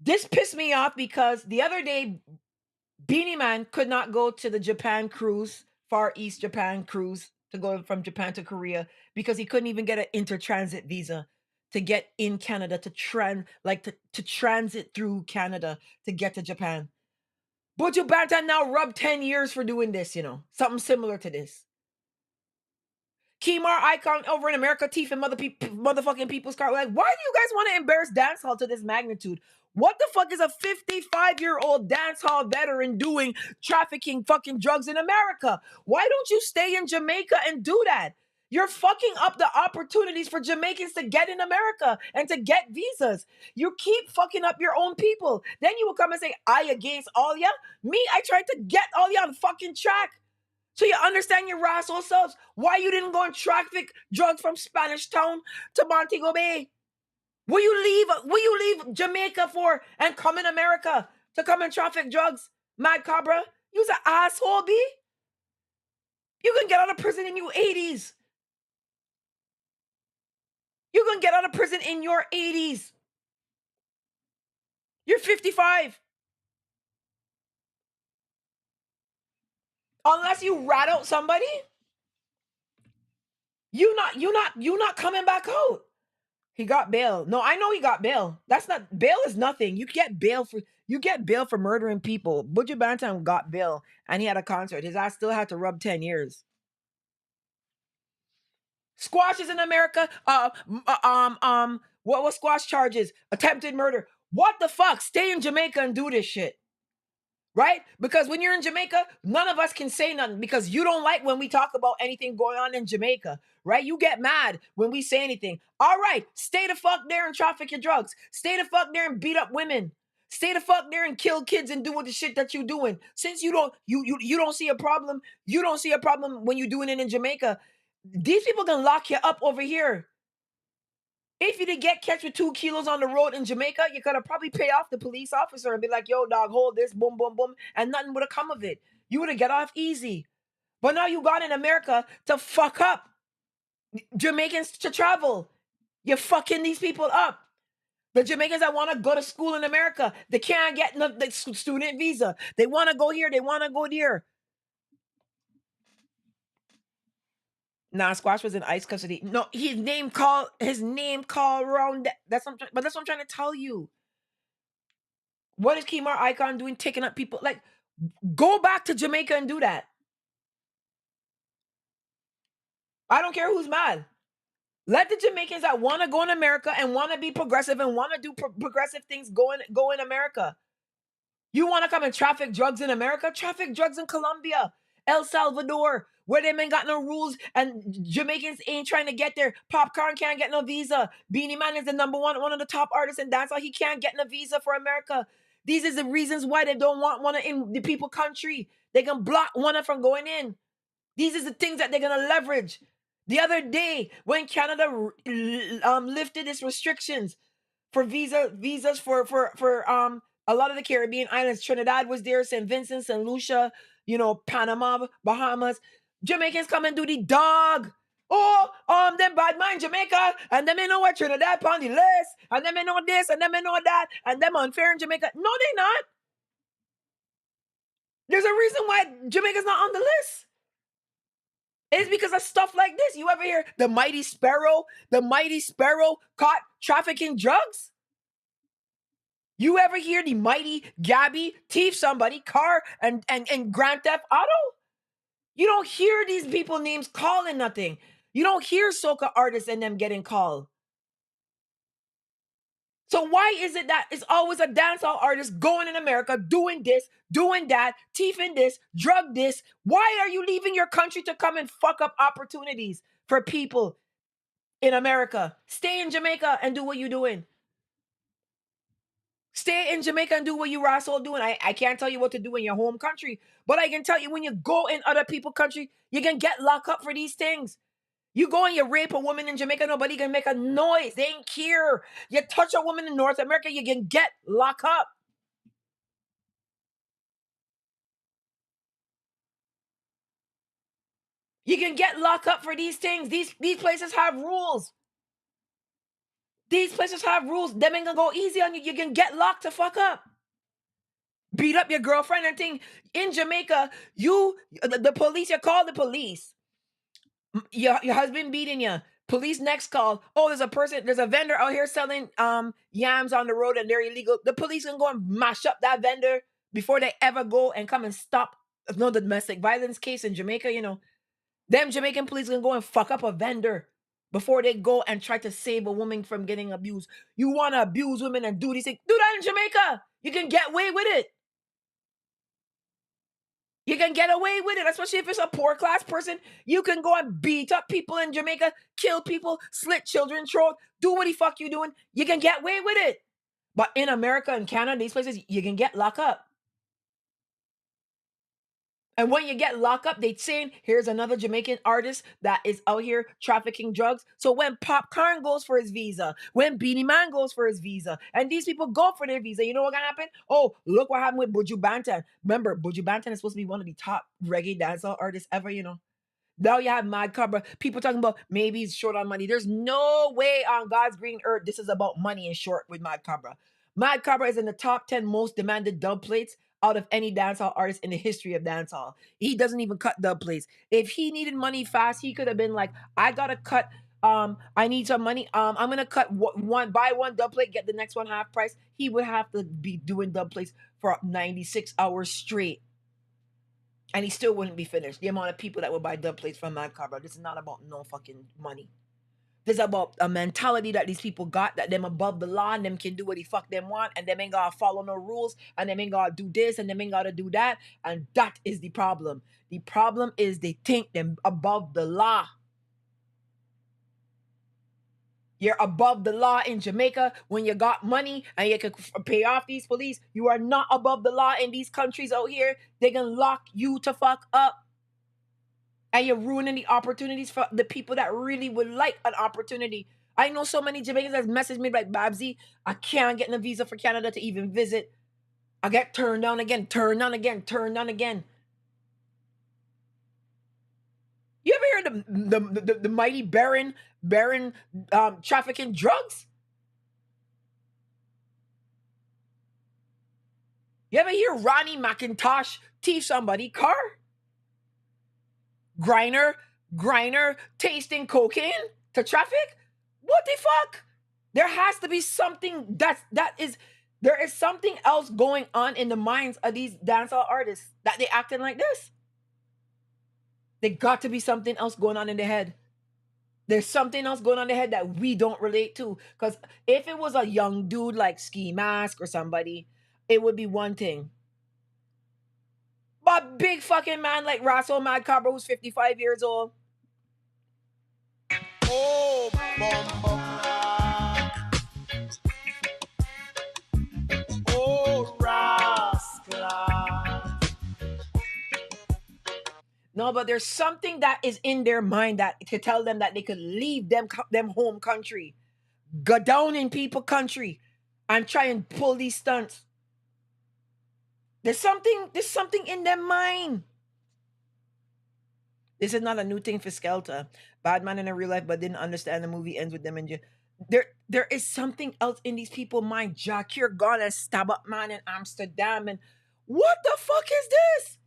This pissed me off because the other day, Beanie Man could not go to the Japan cruise, Far East Japan cruise, to go from Japan to Korea because he couldn't even get an intertransit visa to get in Canada to transit through Canada to get to Japan. Buju Banton now rubbed 10 years for doing this, something similar to this. Kemar Icon over in America, teeth and motherfucking people's car. Like, why do you guys want to embarrass dancehall to this magnitude? What the fuck is a 55-year-old dancehall veteran doing trafficking fucking drugs in America? Why don't you stay in Jamaica and do that? You're fucking up the opportunities for Jamaicans to get in America and to get visas. You keep fucking up your own people. Then you will come and say, I against all ya. Me, I tried to get all ya on fucking track. So you understand your asshole selves why you didn't go and traffic drugs from Spanish Town to Montego Bay? Will you leave Jamaica for and come in America to come and traffic drugs? Mad Cobra, you's an asshole, B. You can get out of prison in your 80s. You can get out of prison in your 80s. You're 55. Unless you rat out somebody, you not coming back out. He got bail. No, I know he got bail. That's not bail is nothing. You get bail for murdering people. Buju Banton got bail and he had a concert. His ass still had to rub 10 years. Squash is in America. What was Squash charges? Attempted murder. What the fuck? Stay in Jamaica and do this shit. Right? Because when you're in Jamaica, none of us can say nothing because you don't like when we talk about anything going on in Jamaica, right? You get mad when we say anything. All right, stay the fuck there and traffic your drugs. Stay the fuck there and beat up women. Stay the fuck there and kill kids and do what the shit that you're doing. Since you don't see a problem, you don't see a problem when you're doing it in Jamaica. These people can lock you up over here. If you did get catch with 2 kilos on the road in Jamaica, you could have probably pay off the police officer and be like, yo, dog, hold this, boom, boom, boom, and nothing would have come of it. You would have get off easy. But now you got in America to fuck up Jamaicans to travel. You're fucking these people up. The Jamaicans that want to go to school in America, they can't get the student visa. They want to go here, they want to go there. Nah, Squash was in ICE custody. No, his name called around that. But that's what I'm trying to tell you. What is Kemar Icon doing taking up people? Like, go back to Jamaica and do that. I don't care who's mad. Let the Jamaicans that want to go in America and want to be progressive and want to do progressive things go in America. You want to come and traffic drugs in America? Traffic drugs in Colombia, El Salvador, where they ain't got no rules and Jamaicans ain't trying to get there. Popcorn can't get no visa. Beanie Man is the number one of the top artists in dancehall. He can't get no visa for America. These are the reasons why they don't want one in the people country. They can block one from going in. These are the things that they're gonna leverage. The other day, when Canada lifted its restrictions for visas for a lot of the Caribbean islands, Trinidad was there, St. Vincent, St. Lucia, Panama, Bahamas. Jamaicans come and do the dog. Oh, them bad mind Jamaica, and them know what Trinidad on the list, and them know this, and them know that, and them unfair in Jamaica. No, they not. There's a reason why Jamaica's not on the list. It's because of stuff like this. You ever hear the mighty sparrow caught trafficking drugs? You ever hear the mighty Gabby thief somebody car and Grand Theft Auto? You don't hear these people names calling nothing. You don't hear soca artists and them getting called. So why is it that it's always a dancehall artist going in America, doing this, doing that, thieving this, drug this? Why are you leaving your country to come and fuck up opportunities for people in America? Stay in Jamaica and do what you're doing. Stay in Jamaica and do what you asshole doing. I can't tell you what to do in your home country, but I can tell you when you go in other people's country, you can get locked up for these things. You go and you rape a woman in Jamaica, nobody can make a noise. They ain't care. You touch a woman in North America, you can get locked up. You can get locked up for these things. These places have rules. These places have rules. Them ain't gonna go easy on you. You can get locked to fuck up. Beat up your girlfriend and thing. In Jamaica, the police, you call the police. Your husband beating you. Police next call. Oh, there's a vendor out here selling yams on the road and they're illegal. The police can go and mash up that vendor before they ever go and come and stop the domestic violence case in Jamaica, Them Jamaican police can go and fuck up a vendor before they go and try to save a woman from getting abused. You want to abuse women and do these things? Do that in Jamaica. You can get away with it. You can get away with it, especially if it's a poor class person. You can go and beat up people in Jamaica, kill people, slit children's throat, do what the fuck you doing. You can get away with it. But in America and Canada, these places, you can get locked up. And when you get locked up, they saying, here's another Jamaican artist that is out here trafficking drugs. So when Popcorn goes for his visa, when Beanie Man goes for his visa, and these people go for their visa, you know what's going to happen? Oh, look what happened with Buju Banton. Remember, Buju Banton is supposed to be one of the top reggae dancehall artists ever, Now you have Mad Cobra. People talking about maybe he's short on money. There's no way on God's green earth this is about money and short with Mad Cobra. Mad Cobra is in the top 10 most demanded dub plates out of any dancehall artist in the history of dancehall. He doesn't even cut dub plates. If he needed money fast, he could have been like, I gotta cut. I need some money. I'm gonna cut one, buy one dub plate, get the next one half price. He would have to be doing dub plates for 96 hours straight, and he still wouldn't be finished. The amount of people that would buy dub plates from Mad Cobra. This is not about no fucking money. This is about a mentality that these people got, that them above the law and them can do what the fuck them want, and them ain't gotta follow no rules, and them ain't gotta do this, and them ain't gotta do that. And that is the problem. The problem is they think them above the law. You're above the law in Jamaica when you got money and you can pay off these police. You are not above the law in these countries out here. They can lock you to fuck up. And you're ruining the opportunities for the people that really would like an opportunity. I know so many Jamaicans that messaged me like, Babbzy, I can't get a visa for Canada to even visit. I get turned down again, turned down again, turned down again. You ever heard the mighty Baron trafficking drugs? You ever hear Ronnie McIntosh thief somebody's car? Griner tasting cocaine to traffic? What the fuck? There has to be something there is something else going on in the minds of these dancehall artists that they acting like this. There got to be something else going on in their head. There's something else going on in their head that we don't relate to. Because if it was a young dude like Ski Mask or somebody, it would be one thing. But big fucking man like Russell Mad Cobra, who's 55 years old. Oh, bumbo. Oh, rascal. No, but there's something that is in their mind that to tell them that they could leave them home country, go down in people country, and try and pull these stunts. There's something in their mind. This is not a new thing for Skelter. Bad man in a real life, but didn't understand the movie ends with them in jail. There is something else in these people's mind. Jack, you're gonna stab up man in Amsterdam, and what the fuck is this?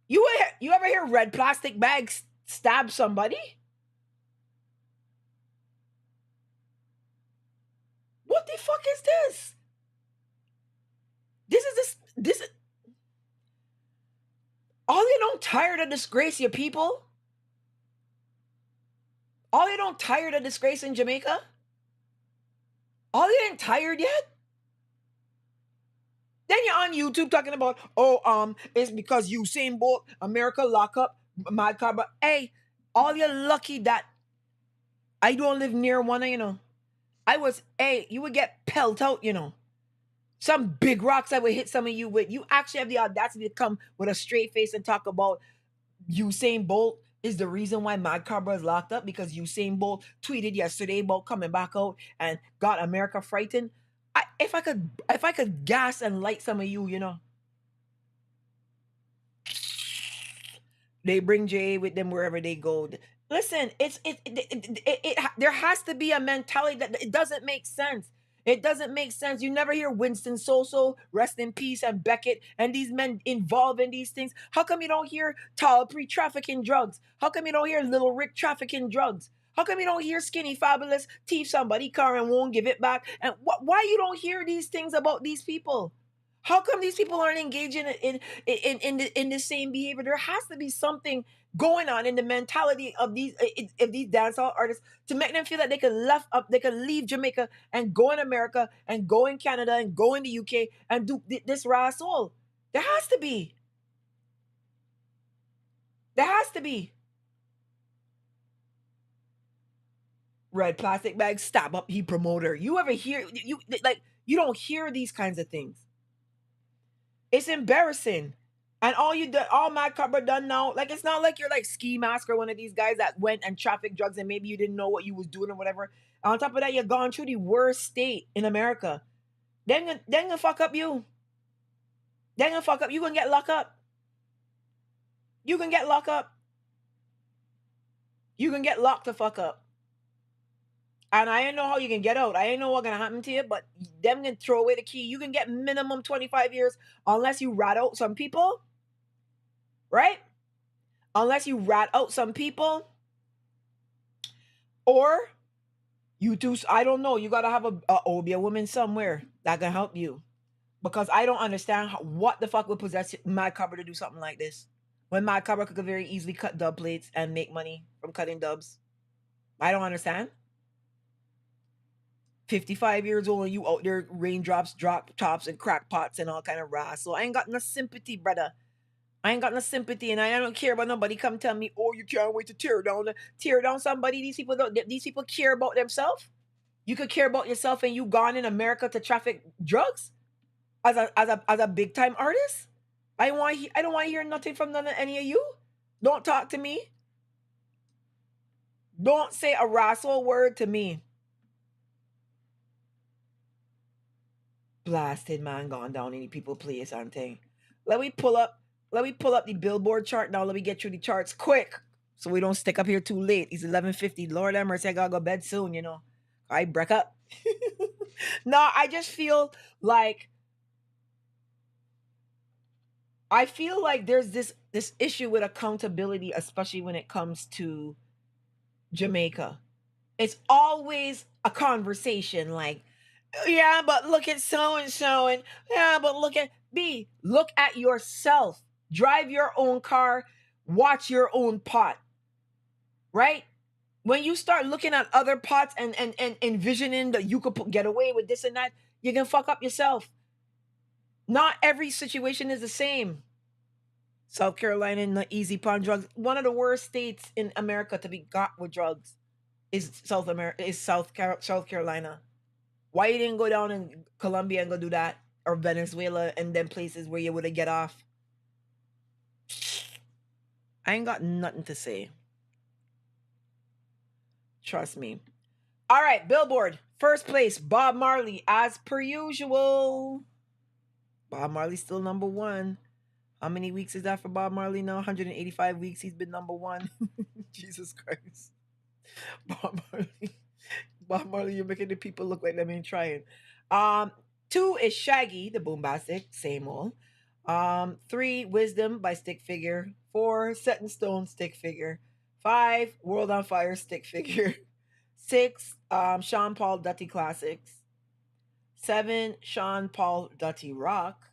You ever hear red plastic bags stab somebody? What the fuck is this? This is all you don't tired of disgrace, you people? All you don't tired of disgrace in Jamaica? All you ain't tired yet? Then you're on YouTube talking about, it's because Usain Bolt, America lock up Mad Cobra. Hey, all you're lucky that I don't live near one, you know. You would get pelt out, you know. Some big rocks I would hit some of you with. You actually have the audacity to come with a straight face and talk about Usain Bolt is the reason why Mad Cobra is locked up, because Usain Bolt tweeted yesterday about coming back out and got America frightened. If I could gas and light some of you, you know. They bring Jay with them wherever they go. Listen, there has to be a mentality that it doesn't make sense. It doesn't make sense. You never hear Winston Soso, rest in peace, and Beckett, and these men involved in these things. How come you don't hear Talpree trafficking drugs? How come you don't hear Little Rick trafficking drugs? How come you don't hear Skinny Fabulous thief somebody car and won't give it back? And why you don't hear these things about these people? How come these people aren't engaging in the same behavior? There has to be something going on in the mentality of these dancehall artists to make them feel that they can leave Jamaica and go in America and go in Canada and go in the UK and do this raw soul. There has to be. There has to be. Red plastic bag, stab up he promoter. You ever hear you don't hear these kinds of things. It's embarrassing. And all Mad Cobra done now, like it's not like you're like Ski Mask or one of these guys that went and trafficked drugs and maybe you didn't know what you was doing or whatever. And on top of that, you're gone through the worst state in America. Then gonna fuck up you. Then gonna fuck up. You gonna get locked up. You can get locked up. You can get locked the fuck up. And I didn't know how you can get out. I didn't know what gonna happen to you, but them can throw away the key. You can get minimum 25 years unless you rat out some people, right? Unless you rat out some people, or you do. I don't know. You gotta have be a woman somewhere that can help you, because I don't understand what the fuck would possess Mad Cobra to do something like this when Mad Cobra could very easily cut dub plates and make money from cutting dubs. I don't understand. 55 years old and you out there raindrops, drop tops, and crackpots and all kind of ras. So I ain't got no sympathy, brother. I ain't got no sympathy, and I don't care about nobody come tell me, oh, you can't wait to tear down somebody. These people don't. These people care about themselves. You could care about yourself, and you gone in America to traffic drugs as a big time artist. I don't want to hear nothing from none of any of you. Don't talk to me. Don't say a rascal word to me. Blasted man gone down any people place and thing. Let me pull up the Billboard chart now. Let me get through the charts quick so we don't stick up here too late. It's 11:50. Lord have mercy, I gotta go to bed soon, you know. I break up. No, I just feel like there's this issue with accountability, especially when it comes to Jamaica. It's always a conversation like, yeah, but look at so and so, and yeah, but look at yourself. Drive your own car, watch your own pot, right? When you start looking at other pots and envisioning that you could get away with this and that, you can fuck up yourself. Not every situation is the same. South Carolina, not easy upon drugs. One of the worst states in America to be got with drugs is South Carolina. Why you didn't go down in Colombia and go do that, or Venezuela, and then places where you would have get off? I ain't got nothing to say. Trust me. All right, Billboard. First place, Bob Marley, as per usual. Bob Marley's still number one. How many weeks is that for Bob Marley now? 185 weeks he's been number one. Jesus Christ. Bob Marley. Bob Marley, you're making the people look like them ain't trying. Two is Shaggy, the Boombastic, same old. Three, Wisdom by Stick Figure. Four, Set in Stone, Stick Figure. Five, World on Fire, Stick Figure. Six, Sean Paul Dutty Classics. Seven, Sean Paul Dutty Rock.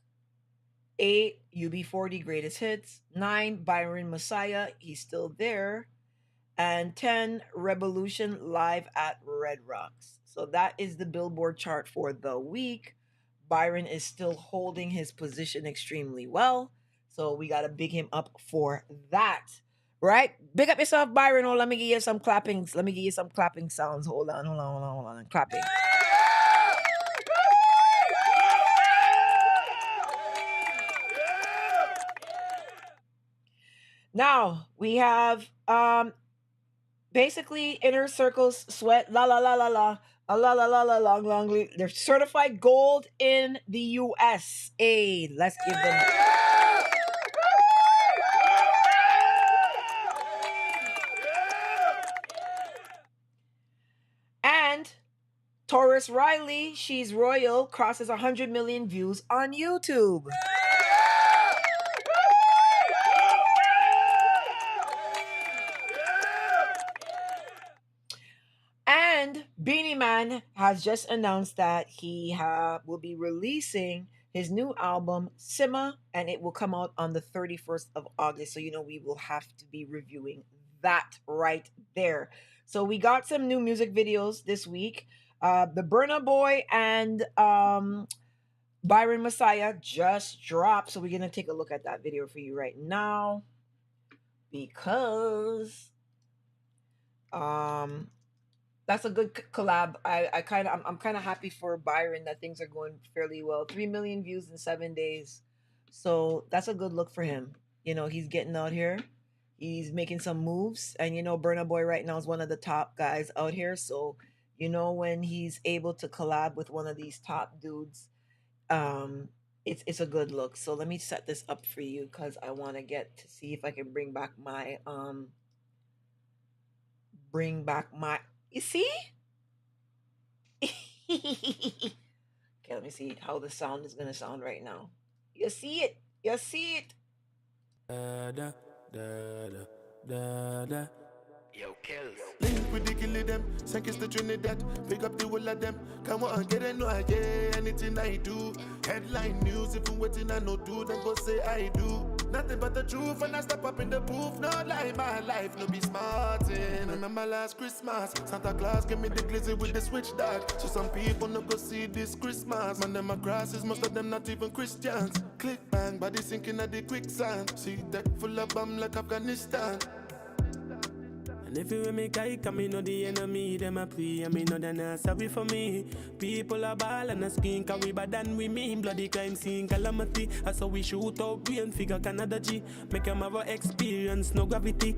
8, UB40 Greatest Hits. 9, Byron Messiah, he's still there. And 10, Revolution Live at Red Rocks. So that is the Billboard chart for the week. Byron is still holding his position extremely well. So we got to big him up for that. Right? Big up yourself, Byron. Oh, let me give you some clappings. Let me give you some clapping sounds. Hold on. Clapping. Now we have basically Inner Circles Sweat la la la la la la la la la long long. They're certified gold in the USA. Let's give them. And Taurus Riley, she's royal, crosses 100 million views on YouTube. And Beanie Man has just announced that he will be releasing his new album, Simma, and it will come out on the 31st of August. So, we will have to be reviewing that right there. So, we got some new music videos this week. The Burna Boy and Byron Messiah just dropped. So, we're going to take a look at that video for you right now. Because that's a good collab. I'm kind of happy for Byron that things are going fairly well. 3 million views in 7 days, so that's a good look for him. He's getting out here, he's making some moves, and Burna Boy right now is one of the top guys out here. So when he's able to collab with one of these top dudes, it's a good look. So let me set this up for you because I want to get to see if I can bring back my. You see? Okay, let me see how the sound is gonna sound right now. You see it. You see it. Da da da da da. Yo, kills. Link with the killie them, sink is the Trinidad. Pick up the whole of them. Come on, get it, no, yeah, anything I do. Headline news, if you waiting, I no do, then go say I do. Nothing but the truth, and I step up in the booth. No lie, my life, no be smartin'. Remember last Christmas, Santa Claus gave me the glizzy with the switch dog. So some people no go see this Christmas. Man, them crosses, most of them not even Christians. Click bang, body sinking at the quicksand. See deck full of bomb like Afghanistan. And if you make I come, me know the enemy, them a pray, and me know they're not sorry for me. People are ball and a skin, cause we bad than we mean. Bloody crime scene, calamity. That's how we shoot out brain, figure Canada G. Make them have a experience, no gravity.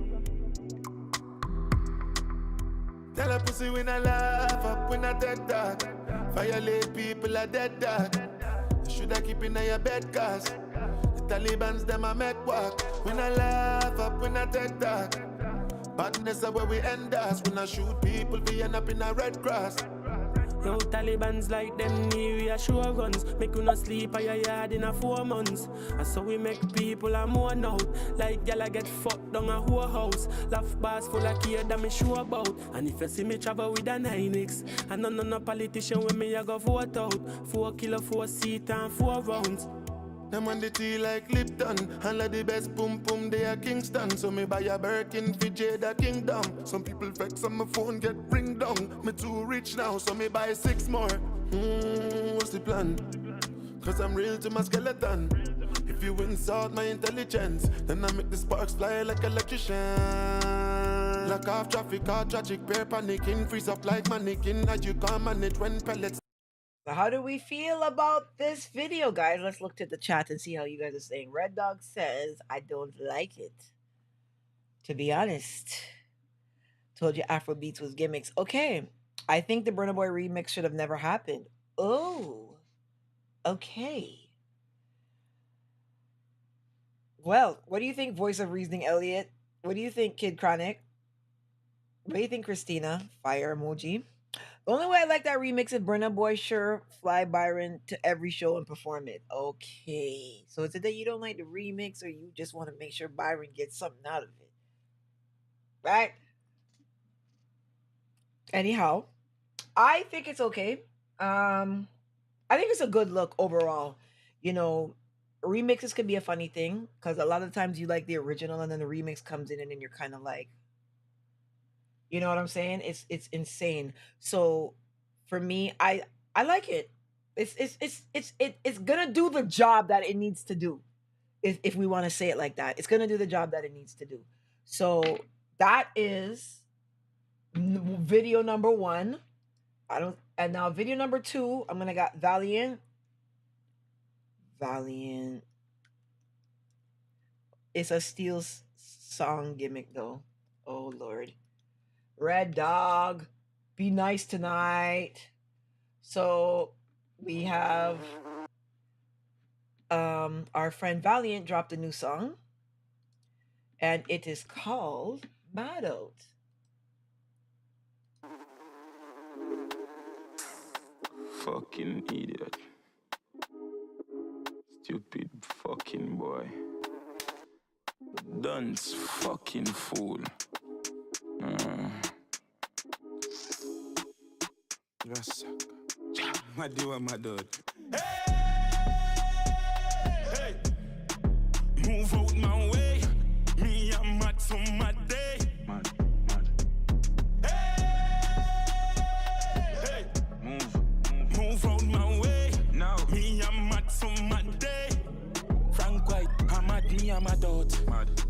Tell a pussy when I laugh up, when I dead dog. Violate people are dead dog. You shoulda keep in your bed, cause the Taliban's them a make walk. When I laugh up, when I dead dog. Badness is where we end us. When I shoot people, we end up in a red cross. Yo, Taliban's like them new reassurance. Make you not sleep at your yard in a 4 months. And so we make people a mourn out. Like y'all get fucked down a whole house. Laugh bars full of care that me sure about. And if you see me travel with a 9X, and no politician with me I go vote out. 4 kilo, 4 seat and 4 rounds. Them on the tea like Lipton. And like the best boom boom they are Kingston. So me buy a Birkin for Jada Kingdom. Some people vex on my phone get ring down. Me too rich now so me buy 6 more. What's the plan? Cause I'm real to my skeleton. If you insult my intelligence, then I make the sparks fly like electrician. Lock off traffic, all tragic, pair panicking. Freeze up like mannequin. As you can't manage when pellets. So how do we feel about this video, guys? Let's look to the chat and see how you guys are saying. Red Dog says, I don't like it. To be honest. Told you Afrobeats was gimmicks. Okay. I think the Burna Boy remix should have never happened. Oh. Okay. Well, what do you think, Voice of Reasoning Elliot? What do you think, Kid Chronic? What do you think, Christina? Fire emoji. The only way I like that remix is Burna Boy, sure, fly Byron to every show and perform it. Okay. So is it that you don't like the remix or you just want to make sure Byron gets something out of it? Right? Anyhow, I think it's okay. I think it's a good look overall. You know, remixes can be a funny thing because a lot of times you like the original and then the remix comes in and then you're kind of like, you know what I'm saying? It's insane. So for me, I like it. It's gonna do the job that it needs to do. If we want to say it like that, it's gonna do the job that it needs to do. So that is video number 1. And now video number 2, I'm gonna got Valiant. It's a Steel song gimmick though. Oh Lord. Red Dog, Be Nice Tonight. So we have our friend Valiant dropped a new song, and it is called Mad Out. Fucking idiot. Stupid fucking boy. Dunce fucking fool. Yes. My dear, my dad. Hey! Move out my way. Me, I'm mad for my day. Mad. Hey! Move out my way. now. Me, I'm mad for my day. Frank White, I'm mad, me, I'm a dot. Mad.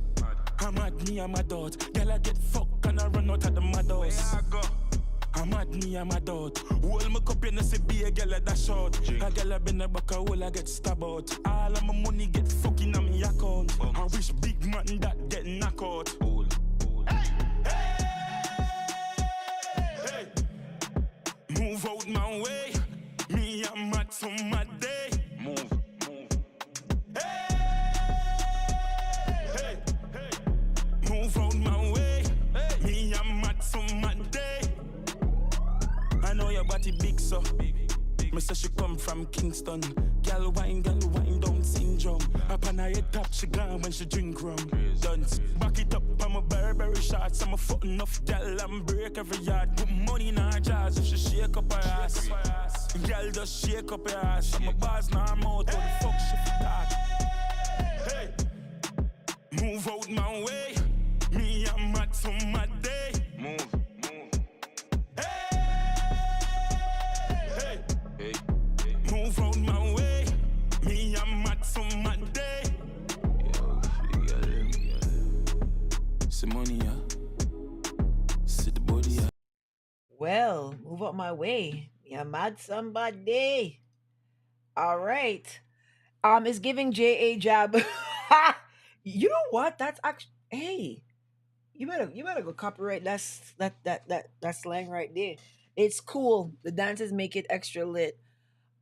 I'm mad, me, I'm a dot. Girl, I get fucked and I run out of the mad house. Where I go? I'm mad, me, I'm a dot. Hold my cup in the be a girl that short. A girl I been a back a hole, I get stabbed out. All of my money get fucking on me account. I wish big man that get knocked out. Hey! Move out my way. Me, I'm mad for my day. Move. Hey! Move out my way. Me, I'm mad for my day. I know your body big, so. Me say she come from Kingston. Gal wine down syndrome. Up on her head top, she gone when she drink rum. Dance, back it up, I'm a Burberry shots. I'm a foot enough gal and break every yard. Put money in her jars if she shake up her ass. Gal just shake up her ass. I'm a bars now, I'm out, how the fuck she for that? Hey, move out my way. Me, I'm mad for my day. Move. Move out my way. Me, I'm mad for my day. Yo, figure them. See money, yeah. See the body, yeah. Well, move up my way. Yeah, mad somebody. All right. It's giving J a jab. You know what? That's actually hey. You better go copyright that slang right there. It's cool. The dances make it extra lit.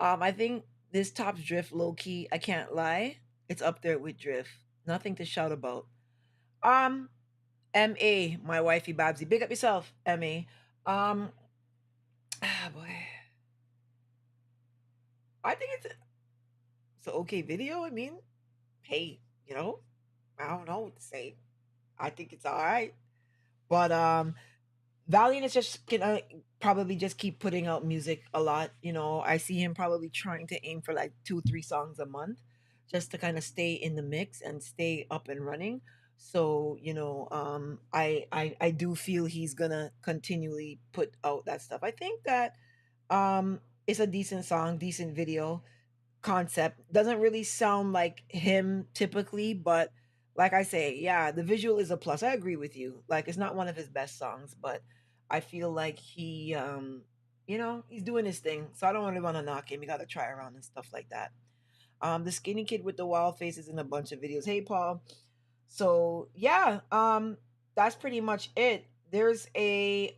I think this tops drift low key. I can't lie. It's up there with drift. Nothing to shout about. Um, Ma, my wifey Babsy. Big up yourself, Ma. Um, boy, I think it's an okay video. I mean, hey, I don't know what to say. I think it's all right. But Valiant is just gonna probably just keep putting out music a lot. I see him probably trying to aim for like 2, 3 songs a month, just to kind of stay in the mix and stay up and running. So I do feel he's gonna continually put out that stuff. I think that it's a decent song, decent video concept. Doesn't really sound like him typically, but like I say, yeah, the visual is a plus. I agree with you. Like it's not one of his best songs, but I feel like he's doing his thing. So I don't really want to knock him. You got to try around and stuff like that. The skinny kid with the wild faces in a bunch of videos. Hey, Paul. So yeah, that's pretty much it. There's a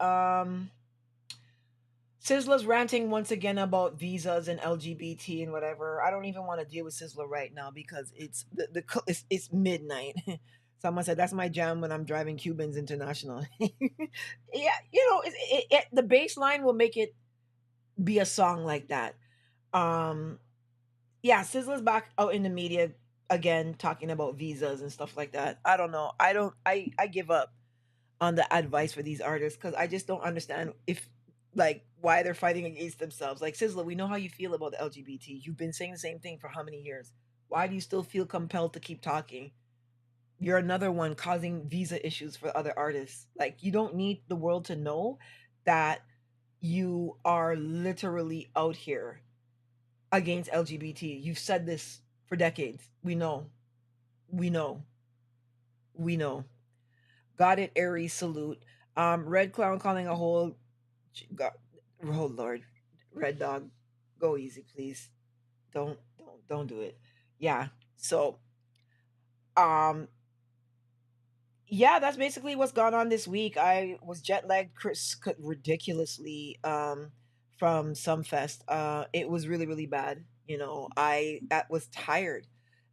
Sizzler's ranting once again about visas and LGBT and whatever. I don't even want to deal with Sizzler right now because it's midnight. Someone said that's my jam when I'm driving Cubans International. Yeah, the bass line will make it be a song like that. Um, yeah, Sizzler's back out in the media again talking about visas and stuff like that. I don't know. I give up on the advice for these artists because I just don't understand if like why they're fighting against themselves. Like Sizzler, we know how you feel about the LGBT. You've been saying the same thing for how many years? Why do you still feel compelled to keep talking? You're another one causing visa issues for other artists. Like you don't need the world to know that you are literally out here against LGBT. You've said this for decades. We know. We know. We know. Got it, Aries salute. Red Clown calling a whole God, oh Lord, Red Dog, go easy, please. Don't do it. Yeah. So, um, yeah, that's basically what's gone on this week. I was jet lagged ridiculously from Sumfest. It was really really bad. I that was tired,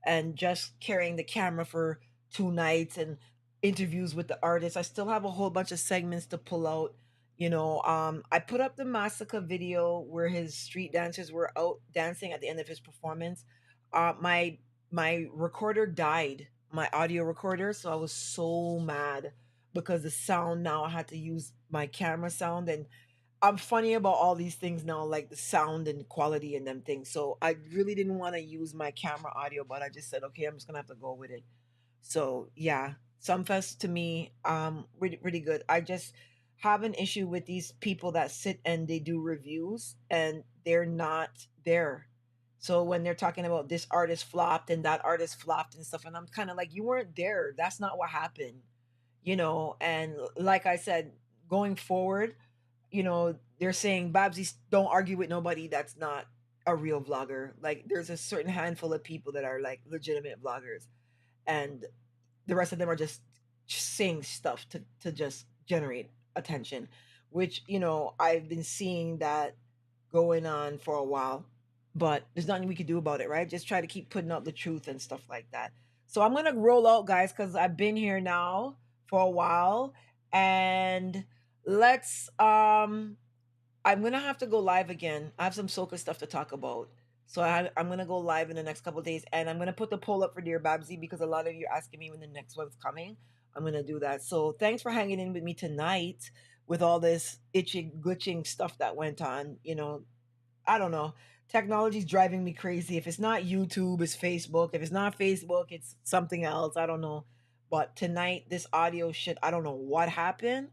and just carrying the camera for 2 nights and interviews with the artists. I still have a whole bunch of segments to pull out. I put up the massacre video where his street dancers were out dancing at the end of his performance. My recorder died, my audio recorder, so I was so mad because the sound now I had to use my camera sound, and I'm funny about all these things now, like the sound and quality and them things. So I really didn't want to use my camera audio, but I just said, okay, I'm just gonna have to go with it. So yeah, Sumfest to me, really really good. I just have an issue with these people that sit and they do reviews and they're not there. So when they're talking about this artist flopped and that artist flopped and stuff, and I'm kind of like, you weren't there. That's not what happened. And like I said, going forward, they're saying Babsy don't argue with nobody that's not a real vlogger. Like there's a certain handful of people that are like legitimate vloggers, and the rest of them are just saying stuff to just generate attention, which I've been seeing that going on for a while, but there's nothing we could do about it, right? Just try to keep putting out the truth and stuff like that. So I'm gonna roll out, guys, because I've been here now for a while, and let's I'm gonna have to go live again. I have some soca stuff to talk about. So I'm gonna go live in the next couple of days, and I'm gonna put the poll up for Dear Babsy because a lot of you are asking me when the next one's coming. I'm gonna do that. So thanks for hanging in with me tonight with all this itching, glitching stuff that went on. I don't know. Technology's driving me crazy. If it's not YouTube, it's Facebook. If it's not Facebook, it's something else. I don't know. But tonight, this audio shit, I don't know what happened.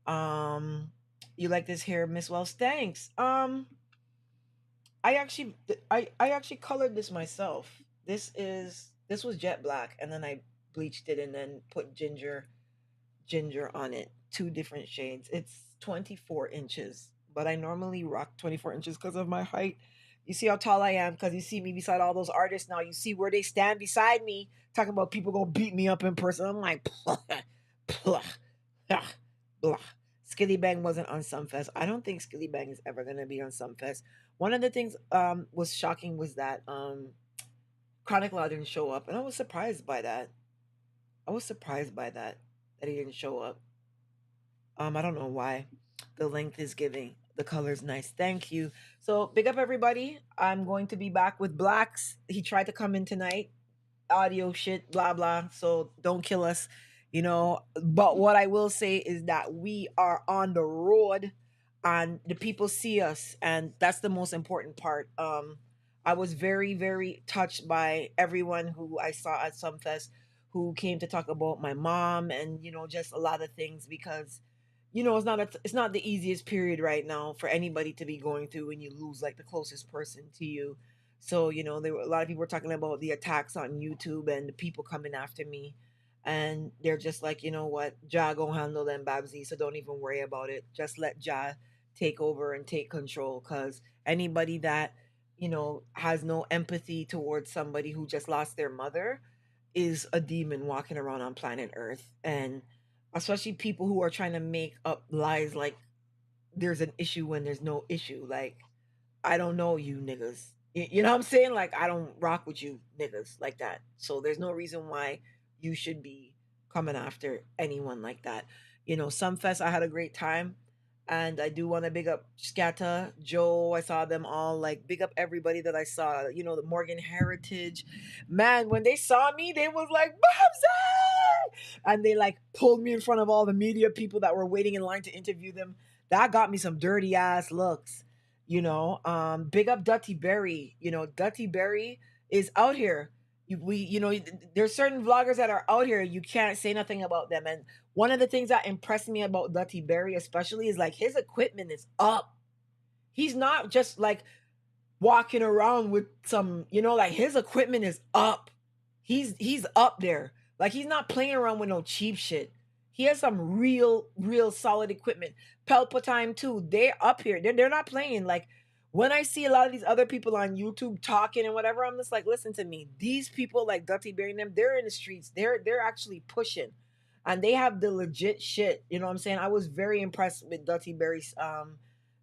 Um, you like this hair, Miss Wells? Thanks. I actually colored this myself. This was jet black, and then I bleached it and then put ginger on it. Two different shades. It's 24 inches, but I normally rock 24 inches because of my height. You see how tall I am because you see me beside all those artists now. You see where they stand beside me, talking about people gonna beat me up in person. I'm like, blah, blah, blah. Skilly Bang wasn't on Sumfest. I don't think Skilly Bang is ever gonna be on Sumfest. One of the things was shocking was that Chronic Law didn't show up, and I was surprised by that. I was surprised by that he didn't show up. I don't know why. The length is giving. The color's nice. Thank you. So big up everybody. I'm going to be back with Blacks. He tried to come in tonight. Audio shit, blah blah. So don't kill us, But what I will say is that we are on the road and the people see us, and that's the most important part. I was very, very touched by everyone who I saw at Sumfest who came to talk about my mom and just a lot of things because it's not the easiest period right now for anybody to be going through when you lose like the closest person to you. So there were a lot of people were talking about the attacks on YouTube and the people coming after me, and they're just like, you know what, Ja gonna handle them, Babsy. So don't even worry about it. Just let Ja take over and take control, because anybody that has no empathy towards somebody who just lost their mother is a demon walking around on planet Earth. And especially people who are trying to make up lies like there's an issue when there's no issue. Like, I don't know you niggas. You know what I'm saying? Like, I don't rock with you niggas like that. So there's no reason why you should be coming after anyone like that. Sumfest, I had a great time. And I do want to big up Scatta, Joe. I saw them all. Like, big up everybody that I saw. The Morgan Heritage. Man, when they saw me, they was like, Babsy! And they like pulled me in front of all the media people that were waiting in line to interview them. That got me some dirty ass looks. Big up Dutty Berry. Dutty Berry is out here. There's certain vloggers that are out here. You can't say nothing about them. And one of the things that impressed me about Dutty Berry, especially, is like his equipment is up. He's not just like walking around with some, like his equipment is up. He's up there. Like, he's not playing around with no cheap shit. He has some real solid equipment. Palpatine too. They're up here. They're not playing. Like, when I see a lot of these other people on YouTube talking and whatever, I'm just like, listen to me. These people like Dutty Berry and them, they're in the streets. They're actually pushing. And they have the legit shit. You know what I'm saying? I was very impressed with Dutty Berry's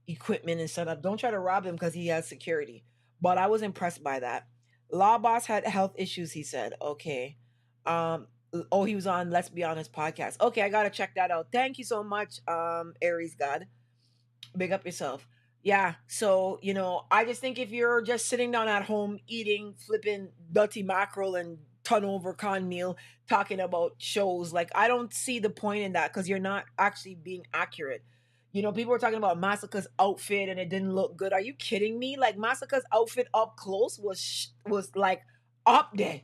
equipment and setup. Don't try to rob him because he has security. But I was impressed by that. Law Boss had health issues, he said. Okay. He was on Let's Be Honest podcast. Okay, I gotta check that out. Thank you so much, Aries God. Big up yourself. Yeah, so I just think if you're just sitting down at home eating flipping dirty mackerel and ton over corn meal, talking about shows, like, I don't see the point in that, because you're not actually being accurate. People were talking about Massacre's outfit and it didn't look good. Are you kidding me? Like, Massacre's outfit up close was like up there.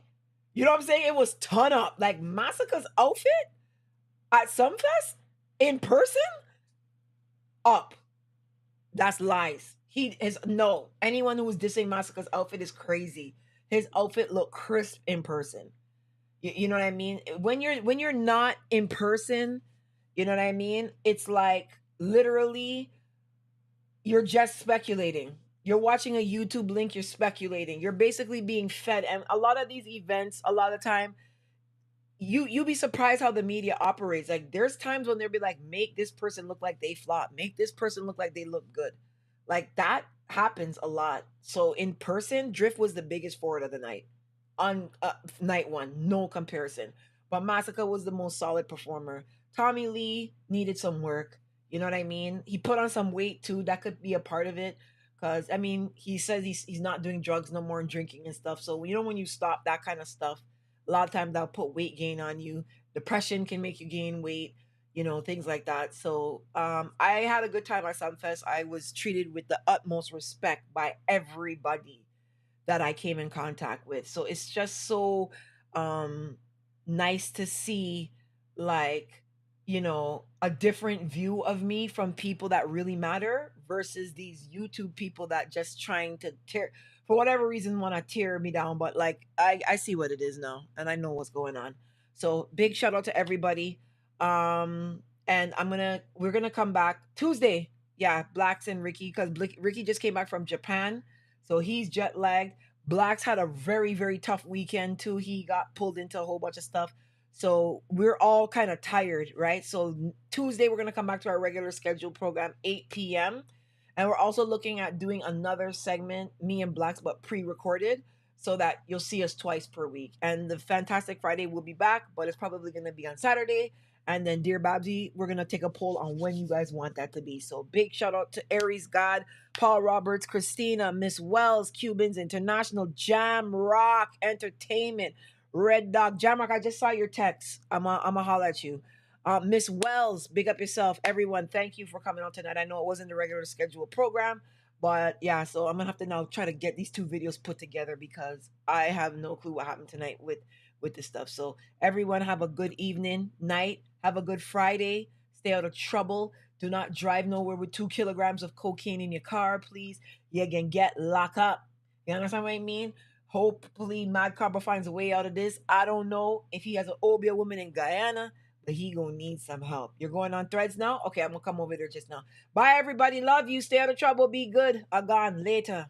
You know what I'm saying? It was ton up. Like, Massacre's outfit at Sumfest in person, up. That's lies. No. Anyone who was dissing Massacre's outfit is crazy. His outfit looked crisp in person. You know what I mean? When you're not in person, you know what I mean? It's like literally you're just speculating. You're watching a YouTube link, you're speculating. You're basically being fed. And a lot of these events, a lot of time, you be surprised how the media operates. Like, there's times when they'll be like, make this person look like they flop. Make this person look like they look good. Like, that happens a lot. So in person, Drift was the biggest forward of the night. On night one, no comparison. But Massacre was the most solid performer. Tommy Lee needed some work. You know what I mean? He put on some weight too. That could be a part of it. Cause I mean, he says he's not doing drugs no more and drinking and stuff. So you know when you stop that kind of stuff, a lot of times that'll put weight gain on you. Depression can make you gain weight, things like that. So I had a good time at Sunfest. I was treated with the utmost respect by everybody that I came in contact with. So it's just so um nice to see, like, a different view of me from people that really matter versus these YouTube people that just trying to tear, for whatever reason, want to tear me down. But like I see what it is now and I know what's going on. So big shout out to everybody. And we're gonna come back Tuesday. Yeah, Blacks and Ricky, because Ricky just came back from Japan, so he's jet lagged. Blacks had a very, very tough weekend too. He got pulled into a whole bunch of stuff. So we're all kind of tired, right? So Tuesday, we're going to come back to our regular scheduled program, 8 p.m. And we're also looking at doing another segment, me and Blacks, but pre recorded, so that you'll see us twice per week. And the Fantastic Friday will be back, but it's probably going to be on Saturday. And then, Dear Babbzy, we're going to take a poll on when you guys want that to be. So big shout out to Aries God, Paul Roberts, Christina, Miss Wells, Cubans International, Jam Rock Entertainment, Red Dog, Jam Rock. I just saw your text. I'm going to holler at you. Miss Wells, big up yourself. Everyone, thank you for coming on tonight. I know it wasn't the regular scheduled program, but yeah, so I'm going to have to now try to get these two videos put together because I have no clue what happened tonight with this stuff. So everyone have a good evening, night. Have a good Friday. Stay out of trouble. Do not drive nowhere with 2 kilograms of cocaine in your car, please. You can get locked up. You understand what I mean? Hopefully Mad Cobra finds a way out of this. I don't know if he has an Obia woman in Guyana, but he gonna need some help. You're going on Threads now? Okay, I'm gonna come over there just now. Bye everybody. Love you. Stay out of trouble. Be good. I gone later.